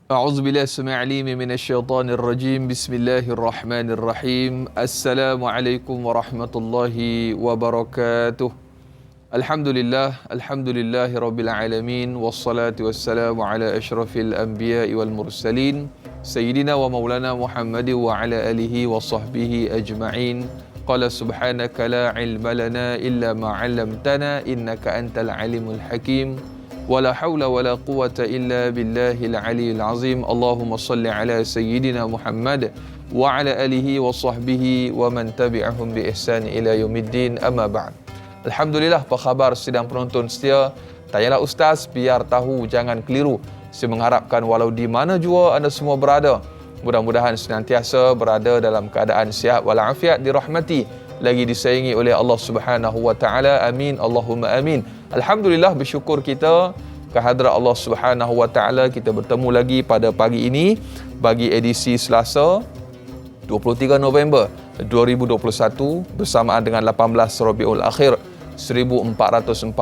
أعوذ بالله السميع العليم من الشيطان الرجيم بسم الله الرحمن الرحيم السلام عليكم ورحمة الله وبركاته الحمد لله رب العالمين والصلاة والسلام على أشرف الأنبياء والمرسلين سيدنا ومولانا محمد وعلى آله وصحبه أجمعين قال سبحانك لا علم لنا إلا ما علمتنا إنك أنت العليم الحكيم ولا حول ولا قوة إلا بالله العلي العظيم اللهم صل على سيدنا محمد وعلى آله وصحبه ومن تبعهم بإحسان إلى يوم الدين أما بعد. Alhamdulillah, apa khabar sidang penonton setia? Tanyalah Ustaz biar tahu, jangan keliru. Saya mengharapkan walau di mana jua anda semua berada, mudah-mudahan senantiasa berada dalam keadaan sihat walafiat, dirahmati lagi disayangi oleh Allah Subhanahu wa taala. Amin Allahumma amin. Alhamdulillah, bersyukur kita kehadrat Allah Subhanahu wa taala, kita bertemu lagi pada pagi ini bagi edisi Selasa 23 November 2021 bersamaan dengan 18 Rabiul Akhir 1443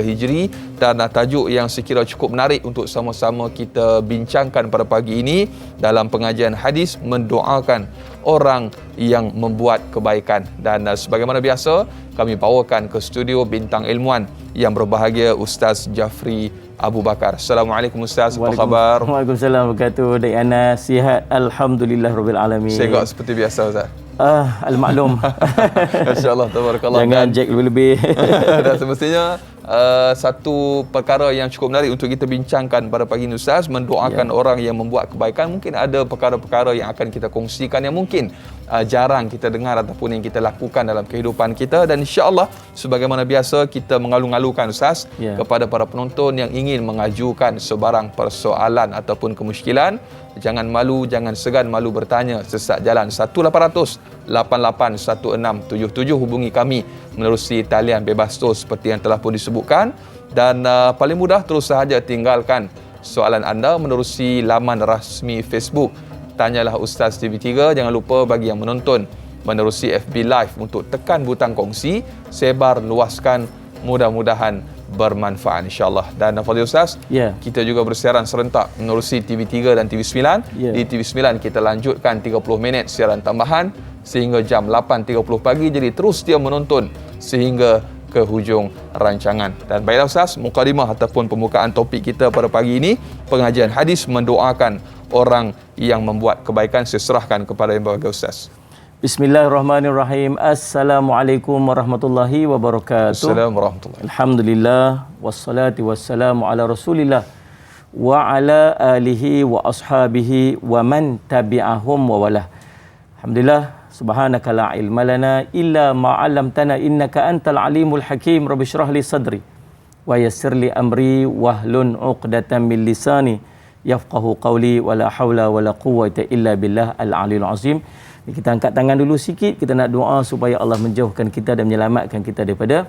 Hijri, dan tajuk yang sekira cukup menarik untuk sama-sama kita bincangkan pada pagi ini dalam pengajian hadis, mendoakan orang yang membuat kebaikan. Dan sebagaimana biasa, kami bawakan ke studio bintang ilmuwan yang berbahagia Ustaz Jafri Abu Bakar. Assalamualaikum Ustaz, apa khabar? Waalaikumsalam warahmatullahi wabarakatuh. Dek Ana sihat, alhamdulillah rabbil alamin. Segak seperti biasa Ustaz. Al-maklum. Masya-Allah, tabarakallah. Jangan jack lebih-lebih. Dan semestinya satu perkara yang cukup menarik untuk kita bincangkan pada pagi ini Ustaz, mendoakan orang yang membuat kebaikan. Mungkin ada perkara-perkara yang akan kita kongsikan yang mungkin jarang kita dengar ataupun yang kita lakukan dalam kehidupan kita, dan insya-Allah sebagaimana biasa kita mengalu-alukan Ustaz kepada para penonton yang ingin mengajukan sebarang persoalan ataupun kemusykilan. Jangan malu, jangan segan malu bertanya. Sesat jalan 1-800-881677. Hubungi kami menerusi talian bebas tu seperti yang telah pun disebutkan. Dan paling mudah, terus sahaja tinggalkan soalan anda menerusi laman rasmi Facebook Tanyalah Ustaz TV3. Jangan lupa bagi yang menonton menerusi FB Live untuk tekan butang kongsi, sebar luaskan, mudah-mudahan bermanfaat insya-Allah. Dan Fadil Ustaz, kita juga bersiaran serentak menerusi TV3 dan TV9. Di TV9 kita lanjutkan 30 minit siaran tambahan sehingga jam 8.30 pagi. Jadi terus dia menonton sehingga ke hujung rancangan. Dan baiklah Ustaz, mukadimah ataupun pembukaan topik kita pada pagi ini, pengajian hadis mendoakan orang yang membuat kebaikan. Saya serahkan kepada yang berbahagia Ustaz. Bismillahirrahmanirrahim. Assalamualaikum warahmatullahi wabarakatuh. Assalamualaikum warahmatullahi wabarakatuh. Alhamdulillah wassalatu wassalamu ala Rasulillah wa ala alihi wa ashabihi wa man tabi'ahum wa walah. Alhamdulillah, subhanaka la ilma lana illa ma 'allamtana innaka antal alimul hakim. Rabbi shrah li sadri wa yassir li amri wahlun 'uqdatam min lisani yafqahu qawli wa la haula wa la quwwata illa billah al-'aliyyil 'azim. Kita angkat tangan dulu sikit, kita nak doa supaya Allah menjauhkan kita dan menyelamatkan kita daripada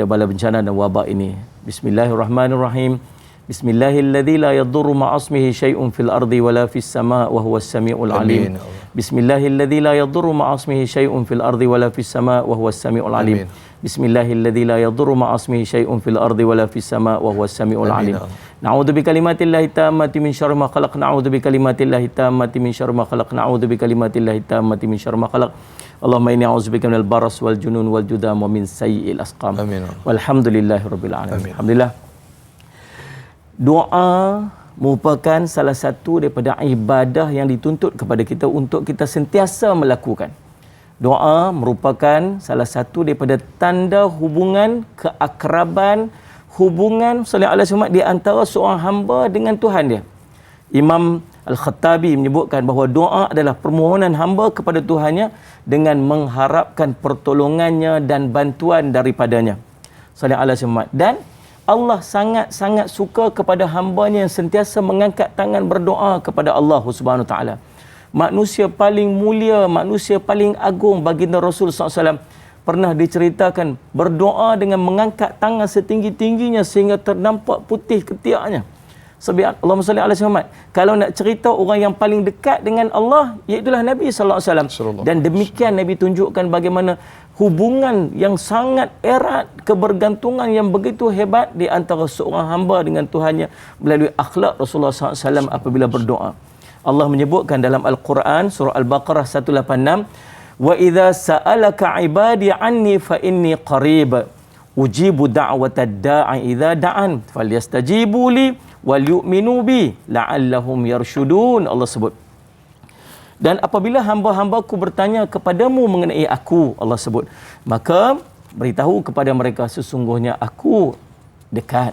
bala bencana dan wabak ini. Bismillahirrahmanirrahim. Bismillahilladzi la yadurru ma'asmihi syai'un fil ardi wala fis sama' wa huwas samiul alim. Bismillahilladzi la yadurru ma'asmihi syai'un fil ardi wala fis sama' wa huwas samiul alim. Bismillahilladzi la yadurru ma'asmihi syai'un fil ardi wala fis sama' wa huwas samiul alim. Na'udzu bikalimatillahi tammati min syarri ma khalaq. Na'udzu bikalimatillahi tammati min syarri ma khalaq. Na'udzu bikalimatillahi tammati min syarri ma khalaq. Allahumma inni a'udzubika minal baras wal junun wal judam wa min sayyi'il asqam. Amin. Walhamdulillahirabbil alamin. Alhamdulillah. Doa merupakan salah satu daripada ibadah yang dituntut kepada kita untuk kita sentiasa melakukan. Doa merupakan salah satu daripada tanda hubungan keakraban, hubungan sallallahu alaihi wasallam di antara seorang hamba dengan Tuhan dia. Imam Al-Khattabi menyebutkan bahawa doa adalah permohonan hamba kepada Tuhannya dengan mengharapkan pertolongannya dan bantuan daripadanya. Sallallahu alaihi wasallam. Dan Allah sangat-sangat suka kepada hambanya yang sentiasa mengangkat tangan berdoa kepada Allah Subhanahu Wa Taala. Manusia paling mulia, manusia paling agung, baginda Rasul SAW pernah diceritakan berdoa dengan mengangkat tangan setinggi-tingginya sehingga ternampak putih ketiaknya. Allahumma salli ala Muhammad. Kalau nak cerita orang yang paling dekat dengan Allah, iaitulah Nabi sallallahu alaihi wasallam. Dan demikian Nabi tunjukkan bagaimana hubungan yang sangat erat, kebergantungan yang begitu hebat di antara seorang hamba dengan Tuhannya melalui akhlak Rasulullah SAW apabila berdoa. Allah menyebutkan dalam Al-Quran surah Al-Baqarah 186, wa idza sa'alaka ibadi anni fa inni qarib ujibu da'watad da'i idza da'an falyastajibu li wal yu'minu bi la'allahum yarshudun. Allah sebut, dan apabila hamba-hambaku bertanya kepadamu mengenai aku, Allah sebut, maka beritahu kepada mereka sesungguhnya aku dekat.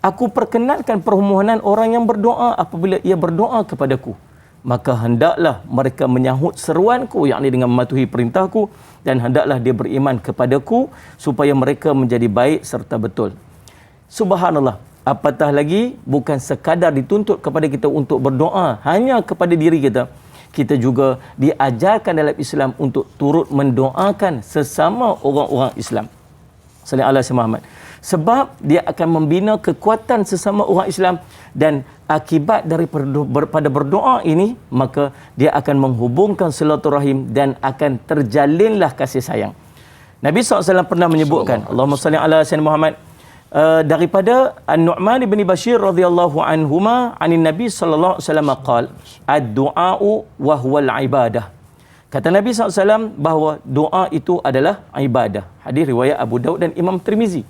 Aku perkenankan permohonan orang yang berdoa apabila ia berdoa kepadaku. Maka hendaklah mereka menyahut seruanku, yakni dengan mematuhi perintahku, dan hendaklah dia beriman kepadaku supaya mereka menjadi baik serta betul. Subhanallah, apatah lagi bukan sekadar dituntut kepada kita untuk berdoa hanya kepada diri kita. Kita juga diajarkan dalam Islam untuk turut mendoakan sesama orang-orang Islam. Sallallahu alaihi wasallam. Sebab dia akan membina kekuatan sesama orang Islam, dan akibat daripada berdoa ini, maka dia akan menghubungkan silaturahim dan akan terjalinlah kasih sayang. Nabi SAW pernah menyebutkan, Allahumma salli ala sayyidina Muhammad, daripada An-Nu'man bin Bashir radhiyallahu anhuma anin Nabi sallallahu alaihi wasallam qala ad-du'a'u wa huwal ibadah. Kata Nabi SAW bahawa doa itu adalah ibadah. Hadis riwayat Abu Daud dan Imam Tirmizi.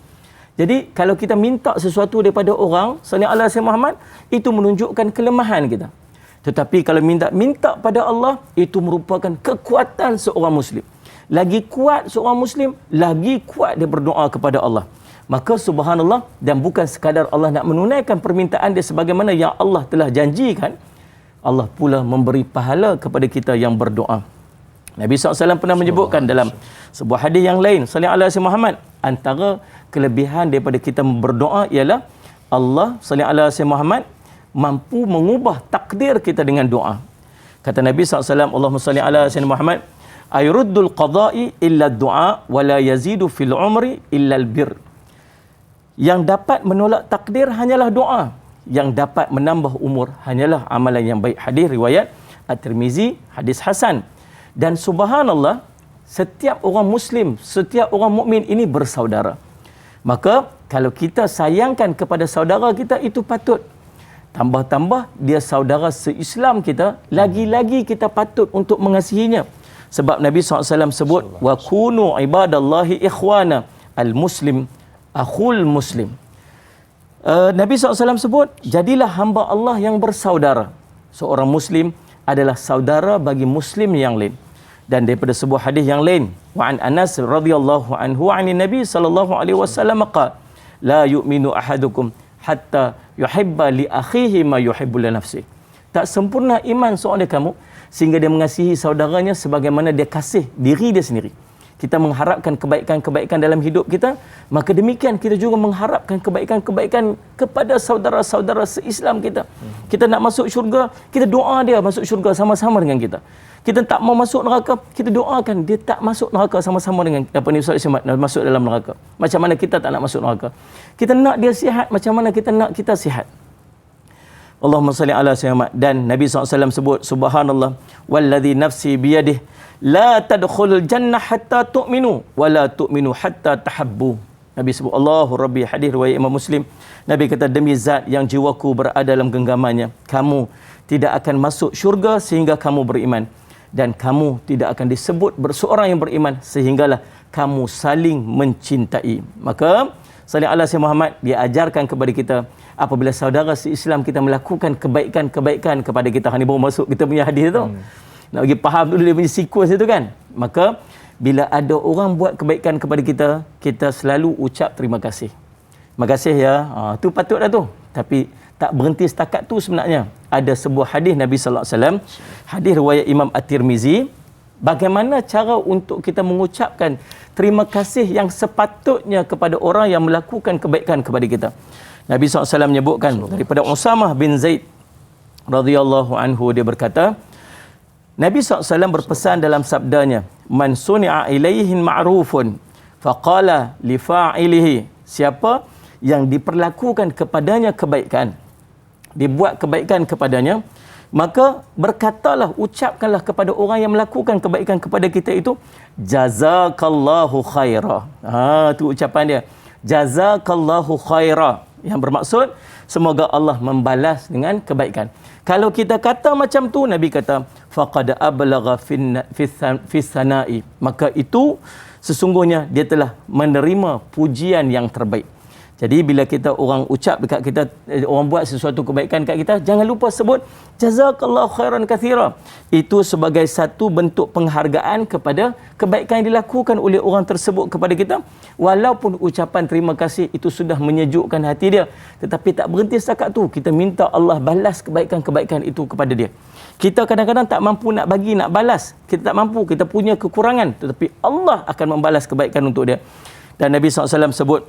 Jadi kalau kita minta sesuatu daripada orang, sallallahu alaihi wasallam Muhammad, itu menunjukkan kelemahan kita. Tetapi kalau minta pada Allah, itu merupakan kekuatan seorang Muslim. Lagi kuat seorang Muslim, lagi kuat dia berdoa kepada Allah. Maka subhanallah, dan bukan sekadar Allah nak menunaikan permintaan dia sebagaimana yang Allah telah janjikan, Allah pula memberi pahala kepada kita yang berdoa. Nabi SAW pernah menyebutkan dalam sebuah hadis yang lain, sallallahu alaihi wasallam Muhammad, antara kelebihan daripada kita berdoa ialah Allah sallallahu alaihi wasallam Muhammad mampu mengubah takdir kita dengan doa. Kata Nabi SAW, Allahumma salli ala sayyidina Muhammad, ayruddul qada'i illa du'a wa la yazidu fil umri illa albir. Yang dapat menolak takdir hanyalah doa, yang dapat menambah umur hanyalah amalan yang baik. Hadis riwayat At-Tirmizi, hadis hasan. Dan subhanallah, setiap orang Muslim, setiap orang mukmin ini bersaudara. Maka kalau kita sayangkan kepada saudara kita, itu patut. Tambah-tambah dia saudara se-Islam kita, lagi-lagi kita patut untuk mengasihinya. Sebab Nabi SAW sebut, wa kunu ibadallahi ikhwana, al-muslim akhul muslim. Nabi SAW sebut, jadilah hamba Allah yang bersaudara. Seorang Muslim adalah saudara bagi Muslim yang lain. Dan daripada sebuah hadis yang lain, wa an Anas radhiyallahu anhu anin Nabi sallallahu alaihi wasallam qala la yu'minu ahadukum hatta yuhibba li akhihi ma yuhibbu li nafsihi. Tak sempurna iman seorang dari kamu sehingga dia mengasihi saudaranya sebagaimana dia kasih diri dia sendiri. Kita mengharapkan kebaikan-kebaikan dalam hidup kita, maka demikian kita juga mengharapkan kebaikan-kebaikan kepada saudara-saudara se-Islam kita. Kita nak masuk syurga, kita doa dia masuk syurga sama-sama dengan kita. Kita tak mau masuk neraka, kita doakan dia tak masuk neraka sama-sama dengan masuk dalam neraka. Macam mana kita tak nak masuk neraka? Kita nak dia sihat, macam mana kita nak kita sihat? Allahumma salli ala sayyidina. Dan Nabi SAW sebut, subhanallah, walladhi nafsi biyadih, la tadkhulul jannah hatta tu'minu, wa la tu'minu hatta tahabbu. Nabi sebut, Allahu Rabbi, hadis riwayat Imam Muslim. Nabi kata, demi zat yang jiwaku berada dalam genggamannya, kamu tidak akan masuk syurga sehingga kamu beriman. Dan kamu tidak akan disebut seorang yang beriman sehinggalah kamu saling mencintai. Maka sallallahu alaihi wasallam Muhammad diajarkan kepada kita, apabila saudara se-Islam kita melakukan kebaikan-kebaikan kepada kita, ini baru masuk kita punya hadis tu. Nak bagi faham dulu dia punya sequence itu kan. Maka bila ada orang buat kebaikan kepada kita, kita selalu ucap terima kasih. Terima kasih ya. Tu patut dah tu. Tapi tak berhenti setakat tu sebenarnya. Ada sebuah hadis Nabi sallallahu alaihi wasallam, hadis riwayat Imam At-Tirmizi, bagaimana cara untuk kita mengucapkan terima kasih yang sepatutnya kepada orang yang melakukan kebaikan kepada kita. Nabi SAW menyebutkan daripada Usamah bin Zaid radhiyallahu anhu, dia berkata, Nabi SAW berpesan dalam sabdanya, man suni'a ilaihin ma'rufun faqala li fa'ilihi, siapa yang diperlakukan kepadanya kebaikan, dia buat kebaikan kepadanya, maka berkatalah, ucapkanlah kepada orang yang melakukan kebaikan kepada kita itu, jazakallahu khaira. Tu ucapan dia, jazakallahu khaira, yang bermaksud semoga Allah membalas dengan kebaikan. Kalau kita kata macam tu, Nabi kata faqad ablagha fi sana'i, maka itu sesungguhnya dia telah menerima pujian yang terbaik. Jadi bila kita orang ucap dekat kita, orang buat sesuatu kebaikan dekat kita, jangan lupa sebut jazakallahu khairan katsira. Itu sebagai satu bentuk penghargaan kepada kebaikan yang dilakukan oleh orang tersebut kepada kita. Walaupun ucapan terima kasih itu sudah menyejukkan hati dia, tetapi tak berhenti setakat tu, kita minta Allah balas kebaikan-kebaikan itu kepada dia. Kita kadang-kadang tak mampu nak bagi, nak balas. Kita tak mampu, kita punya kekurangan, tetapi Allah akan membalas kebaikan untuk dia. Dan Nabi SAW sebut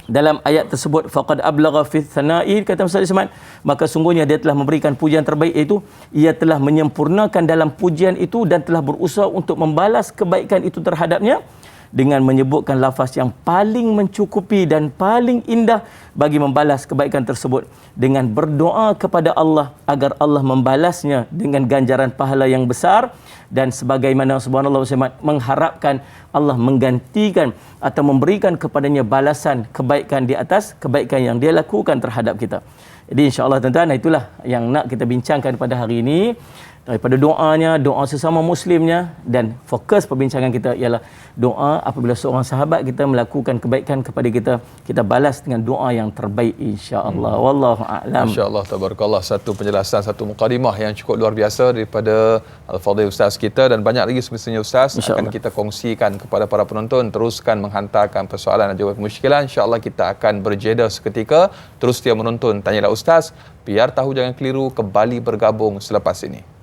dalam ayat tersebut, faqad ablagha fi thana'i, kata Ustaz Ismail, maka sungguhnya dia telah memberikan pujian terbaik, iaitu ia telah menyempurnakan dalam pujian itu dan telah berusaha untuk membalas kebaikan itu terhadapnya dengan menyebutkan lafaz yang paling mencukupi dan paling indah bagi membalas kebaikan tersebut, dengan berdoa kepada Allah agar Allah membalasnya dengan ganjaran pahala yang besar, dan sebagaimana subhanallah mengharapkan Allah menggantikan atau memberikan kepadanya balasan kebaikan di atas kebaikan yang dia lakukan terhadap kita. Jadi insya-Allah tuan-tuan, itulah yang nak kita bincangkan pada hari ini, daripada doanya, doa sesama muslimnya, dan fokus perbincangan kita ialah doa apabila seorang sahabat kita melakukan kebaikan kepada kita, kita balas dengan doa yang terbaik insya-Allah. Wallahu a'lam. Masya-Allah, tabarakallah, satu penjelasan, satu mukadimah yang cukup luar biasa daripada Al-Fadhil Ustaz kita, dan banyak lagi semestinya Ustaz akan kita kongsikan kepada para penonton. Teruskan menghantarkan persoalan dan juga kemusykilan, insya-Allah kita akan berjeda seketika. Terus setia menonton Tanyalah Ustaz, biar tahu jangan keliru, kembali bergabung selepas ini.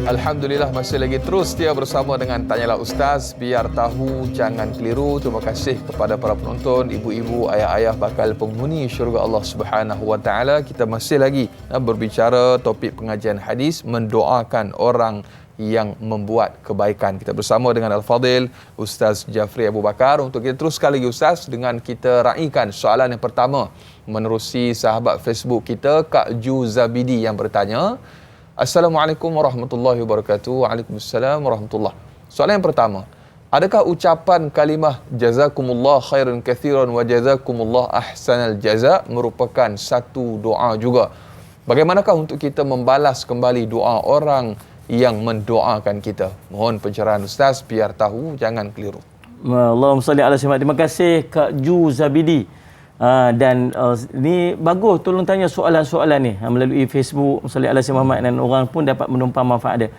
Alhamdulillah, masih lagi terus setia bersama dengan Tanyalah Ustaz, biar tahu jangan keliru. Terima kasih kepada para penonton, ibu-ibu, ayah-ayah bakal penghuni syurga Allah Subhanahu Wa Taala. Kita masih lagi berbicara topik pengajian hadis, mendoakan orang yang membuat kebaikan. Kita bersama dengan Al-Fadhil Ustaz Jafri Abu Bakar. Untuk kita teruskan lagi Ustaz, dengan kita raikan soalan yang pertama menerusi sahabat Facebook kita, Kak Ju Zabidi, yang bertanya, Assalamualaikum warahmatullahi wabarakatuh. Waalaikumsalam warahmatullahi. Soalan yang pertama, adakah ucapan kalimah jazakumullah khairan kathiran wa jazakumullah ahsanal jaza merupakan satu doa juga? Bagaimanakah untuk kita membalas kembali doa orang yang mendoakan kita? Mohon pencerahan Ustaz, biar tahu jangan keliru. Allahumma salli ala sayyidina. Terima kasih Kak Ju Zabidi. Ni bagus, tolong tanya soalan-soalan ni melalui Facebook Salli ala Sayyidina Muhammad, dan orang pun dapat menumpang manfaat dia.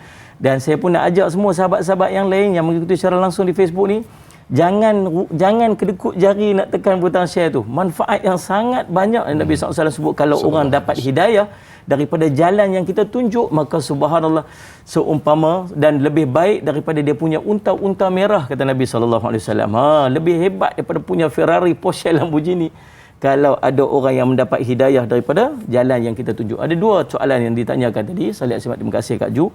Dan saya pun nak ajak semua sahabat-sahabat yang lain yang mengikuti secara langsung di Facebook ni, jangan kedekut jari nak tekan butang share tu. Manfaat yang sangat banyak yang Nabi SAW sebut, kalau orang dapat hidayah daripada jalan yang kita tunjuk, maka subhanallah, seumpama dan lebih baik daripada dia punya unta-unta merah, kata Nabi SAW. Lebih hebat daripada punya Ferrari, Porsche, Lamborghini, kalau ada orang yang mendapat hidayah daripada jalan yang kita tunjuk. Ada dua soalan yang ditanyakan tadi. Salih Asmat, terima kasih Kak Ju.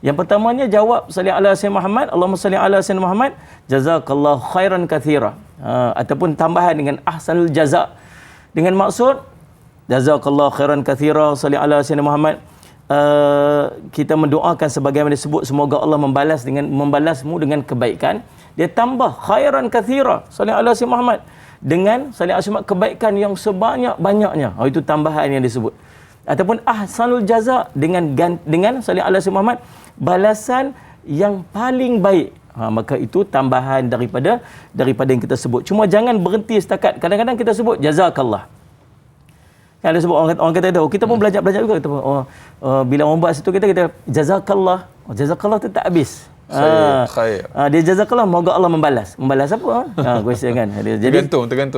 Yang pertamanya, jawab salli ala Sayyidina Muhammad, Allahumma salli ala Sayyidina Muhammad, jazakallahu khairan katsira, ataupun tambahan dengan ahsanul jaza, dengan maksud jazakallahu khairan katsira salli ala Sayyidina Muhammad, kita mendoakan sebagaimana disebut, semoga Allah membalasmu dengan kebaikan. Dia tambah khairan katsira salli ala Sayyidina Muhammad dengan salli ala Sayyidina Muhammad, kebaikan yang sebanyak-banyaknya. Itu tambahan yang disebut. Ataupun ahsanul jaza dengan salli ala Sayyidina Muhammad, balasan yang paling baik. Maka itu tambahan daripada yang kita sebut. Cuma jangan berhenti setakat, kadang-kadang kita sebut jazakallah. Kan ada sebut orang kata tu, kita pun belajar juga, kita pun bila orang buat situ kita jazakallah. Jazakallah tu tak habis. Khair. Dia jazakallah, moga Allah membalas. Membalas apa? Question kan. Jadi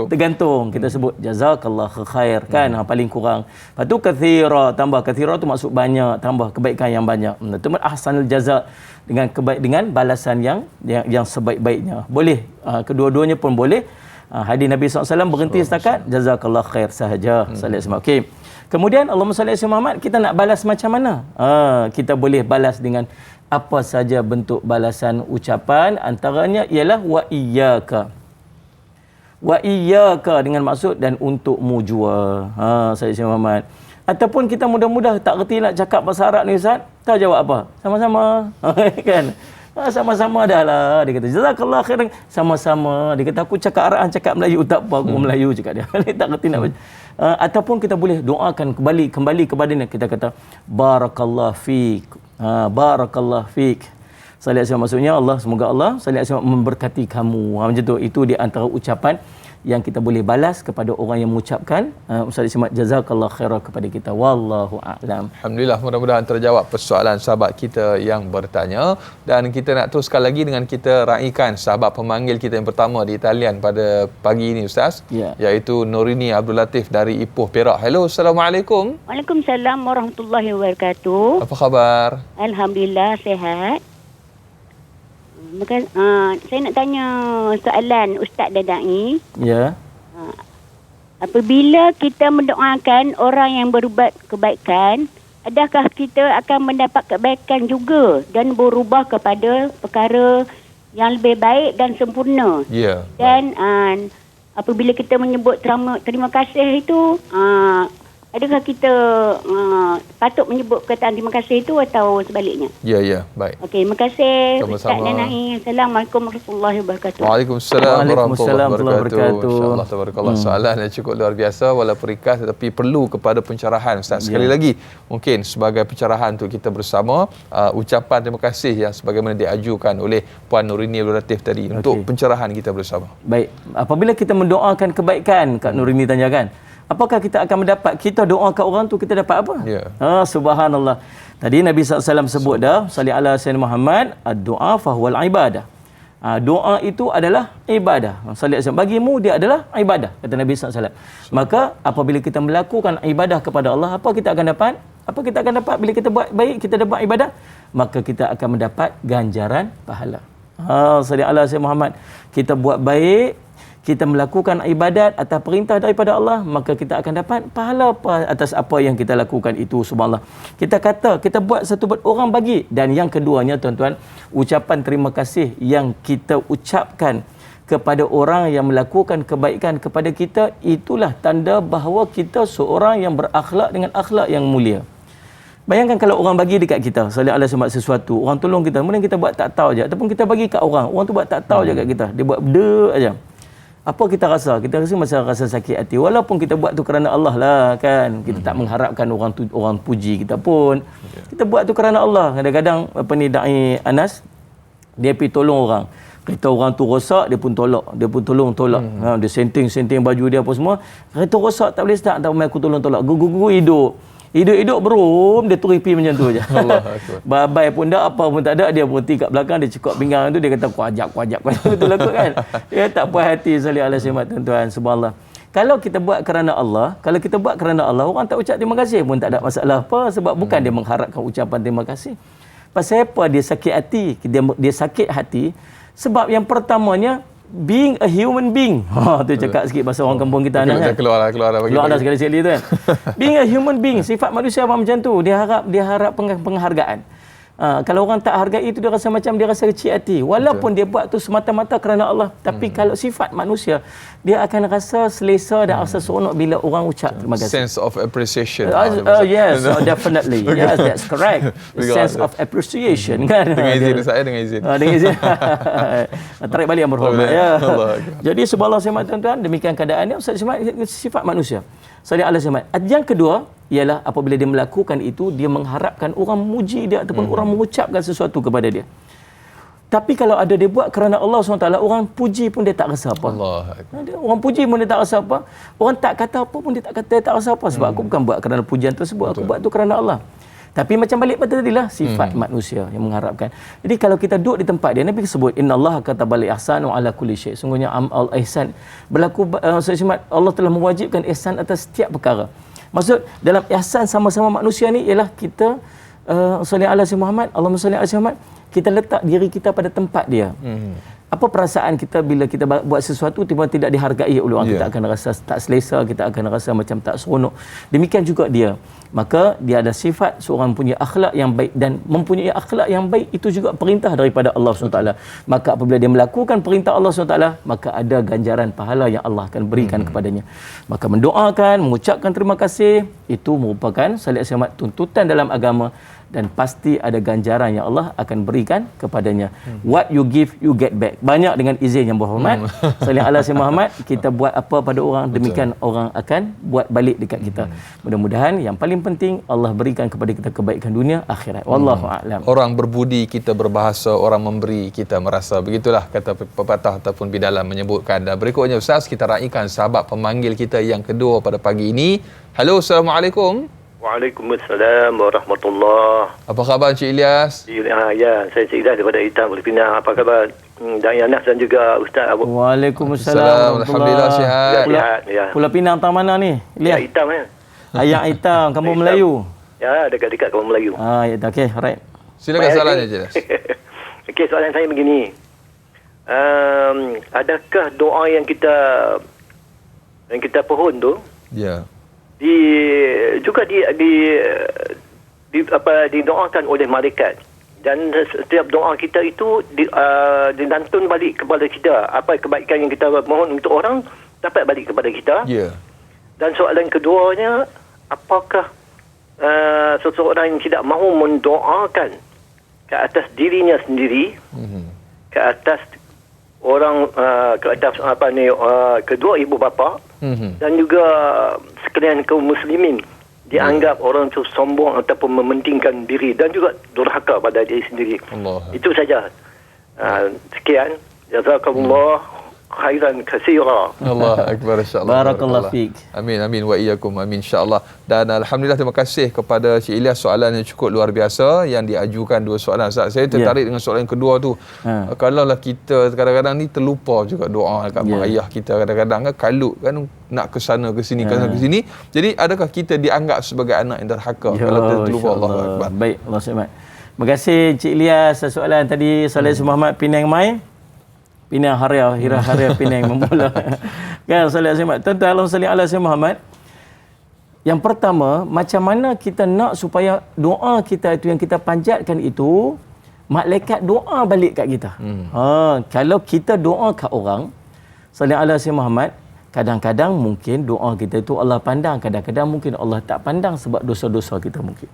tergantung. Kita sebut jazakallah khair kan, paling kurang. Lepas tu kathira, tambah kathira tu maksud banyak, tambah kebaikan yang banyak. Itu ahsanul jaza, dengan balasan yang sebaik-baiknya. Boleh. Kedua-duanya pun boleh. Hadis Nabi SAW berhenti setakat jazakallah khair sahaja. Okey. Kemudian Allahumma salli ala Muhammad, kita nak balas macam mana? Kita boleh balas dengan apa saja bentuk balasan ucapan, antaranya ialah wa iyyaka. Wa iyyaka dengan maksud dan untukmu jua. Sayyid Muhammad. Ataupun kita mudah-mudah tak reti nak cakap bahasa Arab ni Ustaz, tahu jawab apa? Sama-sama. Kan? Sama-sama dah lah. Dia kata jazakallah khairan, sama-sama. Dia kata aku cakap Arab, cakap Melayu tak apa, aku Melayu cakap dia. Tak reti nak baca. Ataupun kita boleh doakan kembali kepada dia. Kita kata barakallah fiik. Barakallah fiik. Salih maksudnya Allah, semoga Allah memberkati kamu. Macam tu. Itu di antara ucapan yang kita boleh balas kepada orang yang mengucapkan Ustaz Ismat jazakallah khairah kepada kita. Wallahu a'lam. Alhamdulillah, mudah-mudahan terjawab persoalan sahabat kita yang bertanya, dan kita nak teruskan lagi dengan kita raikan sahabat pemanggil kita yang pertama di talian pada pagi ini Ustaz, iaitu Nurini Abdul Latif dari Ipoh, Perak. Hello, Assalamualaikum. Waalaikumsalam warahmatullahi wabarakatuh. Apa khabar? Alhamdulillah sihat. Saya nak tanya soalan Ustaz Dadai. Ya. Apabila kita mendoakan orang yang berbuat kebaikan, adakah kita akan mendapat kebaikan juga dan berubah kepada perkara yang lebih baik dan sempurna? Ya. Dan apabila kita menyebut terima kasih itu, adakah kita patut menyebut perkataan terima kasih itu atau sebaliknya? Ya, baik. Okey, terima kasih Sama-sama. Ustaz Danai. Assalamualaikum warahmatullahi wabarakatuh. Waalaikumsalam warahmatullahi wabarakatuh. wabarakatuh. InsyaAllah, tabarakallah. Soalan yang cukup luar biasa, walaupun ringkas tetapi perlu kepada pencerahan Ustaz. Sekali lagi, mungkin sebagai pencerahan untuk kita bersama, ucapan terima kasih yang sebagaimana diajukan oleh Puan Nurini Abdul Latif tadi, untuk pencerahan kita bersama. Baik, apabila kita mendoakan kebaikan, Kak Nurini tanyakan, apakah kita akan mendapat? Kita doa kat orang tu, kita dapat apa? Subhanallah. Tadi Nabi SAW sebut dah, salli ala sayyidina Muhammad, ad-du'a fahuwal ibadah. Doa itu adalah ibadah. Salli ala bagimu dia adalah ibadah, kata Nabi SAW. Maka apabila kita melakukan ibadah kepada Allah, apa kita akan dapat? Apa kita akan dapat bila kita buat baik, kita buat ibadah? Maka kita akan mendapat ganjaran pahala. Salli ala sayyidina Muhammad. Kita buat baik, kita melakukan ibadat atas perintah daripada Allah, maka kita akan dapat pahala atas apa yang kita lakukan itu. Subhanallah. Kita buat satu buat orang bagi. Dan yang keduanya tuan-tuan, ucapan terima kasih yang kita ucapkan kepada orang yang melakukan kebaikan kepada kita, itulah tanda bahawa kita seorang yang berakhlak dengan akhlak yang mulia. Bayangkan kalau orang bagi dekat kita, sallallahu alaihi wasallam, sesuatu, orang tolong kita, kemudian kita buat tak tahu je, ataupun kita bagi kat orang tu buat tak tahu je kat kita, dia buat benda aja. Apa kita rasa? Kita rasa sakit hati. Walaupun kita buat tu kerana Allah lah kan. Kita tak mengharapkan orang puji kita pun. Kita buat tu kerana Allah. Kadang-kadang Dai Anas, dia pergi tolong orang. Kereta orang tu rosak, dia pun tolong. Dia senting baju dia apa semua. Kereta rosak tak boleh start, tak boleh aku tolong. Gugu hidup. Hidup belum, dia turipi macam tu je. Babai pun tak, apa pun tak ada, dia berhenti kat belakang, dia cekok pinggang tu, dia kata kuajak betul aku kan. Dia tak puas hati salih alaihi wasallam, tuan-tuan. Subhanallah. Kalau kita buat kerana Allah, orang tak ucap terima kasih pun tak ada masalah apa, sebab bukan dia mengharapkan ucapan terima kasih. Pasal apa dia sakit hati? Dia sakit hati sebab yang pertamanya, being a human being. Tu cakap sikit bahasa orang kampung kita kan. Keluar dah sekali-sekali tu kan. Being a human being, sifat manusia macam tu. Dia harap penghargaan. Kalau orang tak hargai itu, dia rasa macam dia rasa kecil hati. Walaupun dia buat tu semata-mata kerana Allah. Tapi kalau sifat manusia, dia akan rasa selesa dan rasa seronok bila orang ucap terima kasih. Sense of appreciation. Yes, definitely. Yes, that's correct. Sense of appreciation kan. Dengan izin saya, dengan izin. Tarik balik yang berhormat. Ya. Jadi subhanallah tuan-tuan, demikian keadaannya sifat manusia. Salih alaihi wasallam. Yang kedua ialah apabila dia melakukan itu, dia mengharapkan orang memuji dia ataupun orang mengucapkan sesuatu kepada dia. Tapi kalau ada dia buat kerana Allah SWT, orang puji pun dia tak rasa apa. Orang puji pun dia tak rasa apa. Orang tak kata apa pun dia tak rasa apa. Sebab aku bukan buat kerana pujian tersebut, aku buat tu kerana Allah. Tapi macam balik pada tadilah sifat manusia yang mengharapkan. Jadi kalau kita duduk di tempat dia, Nabi sebut innallaha katabal ihsanu ala kulli syai. Sungguhnya amal ihsan berlaku, Allah telah mewajibkan ihsan atas setiap perkara. Maksud dalam ihsan sama-sama manusia ni ialah kita salli ala Muhammad, Allahumma salli ala Muhammad, kita letak diri kita pada tempat dia. Apa perasaan kita bila kita buat sesuatu tiba-tiba tidak dihargai oleh orang? Kita akan rasa tak selesa, kita akan rasa macam tak seronok. Demikian juga dia. Maka dia ada sifat seorang punya akhlak yang baik, dan mempunyai akhlak yang baik itu juga perintah daripada Allah SWT. Maka apabila dia melakukan perintah Allah SWT, maka ada ganjaran pahala yang Allah akan berikan kepadanya. Maka mendoakan, mengucapkan terima kasih, itu merupakan salat selamat tuntutan dalam agama, dan pasti ada ganjaran yang Allah akan berikan kepadanya. What you give, you get back. Banyak dengan izin yang berhormat. Sallallahu alaihi Muhammad, kita buat apa pada orang, demikian orang akan buat balik dekat kita. Mudah-mudahan yang paling penting Allah berikan kepada kita kebaikan dunia akhirat. Wallahu a'lam. Orang berbudi kita berbahasa, orang memberi kita merasa. Begitulah kata pepatah ataupun bidalan menyebutkan. Dan berikutnya Ustaz, kita raikan sahabat pemanggil kita yang kedua pada pagi ini. Halo, Assalamualaikum. Waalaikumsalam warahmatullahi. Apa khabar Encik Ilyas? Ya, saya Cik Ilyas daripada Hitam Pulau Pinang. Apa khabar dan Yanas dan juga Ustaz Abu? Waalaikumsalam. Alhamdulillah sihat. Ya. Pulau Pinang tang mana ni? Ya, Lihat. Hitam ya. Ayah Hitam, kampung Hitam. Melayu. Ya, dekat-dekat kampung Melayu. Ya, okey, alright. Silakan soalannya Encik Ilyas. Okey, soalan saya begini. Adakah doa yang kita pohon tu Ya. didoakan oleh malaikat, dan setiap doa kita itu dilantun balik kepada kita. Apa kebaikan yang kita mohon untuk orang dapat balik kepada kita. Ya. Dan soalan keduanya, apakah seseorang yang tidak mahu mendoakan ke atas dirinya sendiri, ke atas orang, ke atas kedua ibu bapa, dan juga sekalian kaum muslimin, dianggap orang itu sombong ataupun mementingkan diri dan juga durhaka pada diri sendiri. Allah. Itu saja. Sekian. Jazakallah khairan katsira. Allah akbar, insyaallah. Barakallahu fiik. Amin amin wa iyyakum amin insyaallah. Dan alhamdulillah, terima kasih kepada Cik Ilyas, soalan yang cukup luar biasa yang diajukan, dua soalan. Saya tertarik dengan soalan yang kedua tu. Kalaulah kita kadang-kadang ni terlupa juga doa kat mak ayah kita, kadang-kadang kan kalut kan, nak ke sana ke sini, ke sana ke sini. Jadi adakah kita dianggap sebagai anak yang derhaka kalau terlupa? Allahu akbar. Baik, Allah selamat. Terima kasih Cik Ilyas soalan tadi. Saleh Muhammad Penang Mai. Pinang Haria Penang memula. Kan Saleh Muhammad. Tuan-tuan, Allahumma salli ala Muhammad. Yang pertama, macam mana kita nak supaya doa kita itu yang kita panjatkan itu malaikat doa balik kat kita. Kalau kita doa kat orang, salli ala Muhammad, kadang-kadang mungkin doa kita itu Allah pandang, kadang-kadang mungkin Allah tak pandang sebab dosa-dosa kita mungkin.